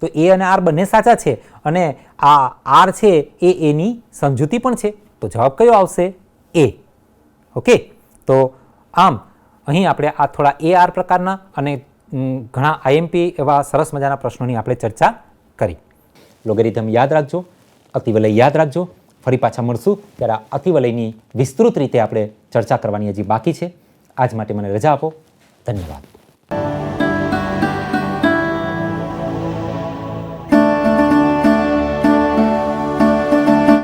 તો એ અને આર બંને સાચા છે અને આ આર છે એ એની સમજૂતી પણ છે. તો જવાબ કયો આવશે? એ. ઓકે, તો આમ અહીં આપણે આ થોડા એ આર પ્રકારના અને ઘણા આઈએમપી એવા સરસ મજાના પ્રશ્નોની આપણે ચર્ચા કરી. લોગેરિધમ યાદ રાખજો, અતિવલય યાદ રાખજો. ફરી પાછા મળશું ત્યારે આ અતિવલયની વિસ્તૃત રીતે આપણે ચર્ચા કરવાની હજી બાકી છે. આજ માટે મને રજા આપો. ધન્યવાદ.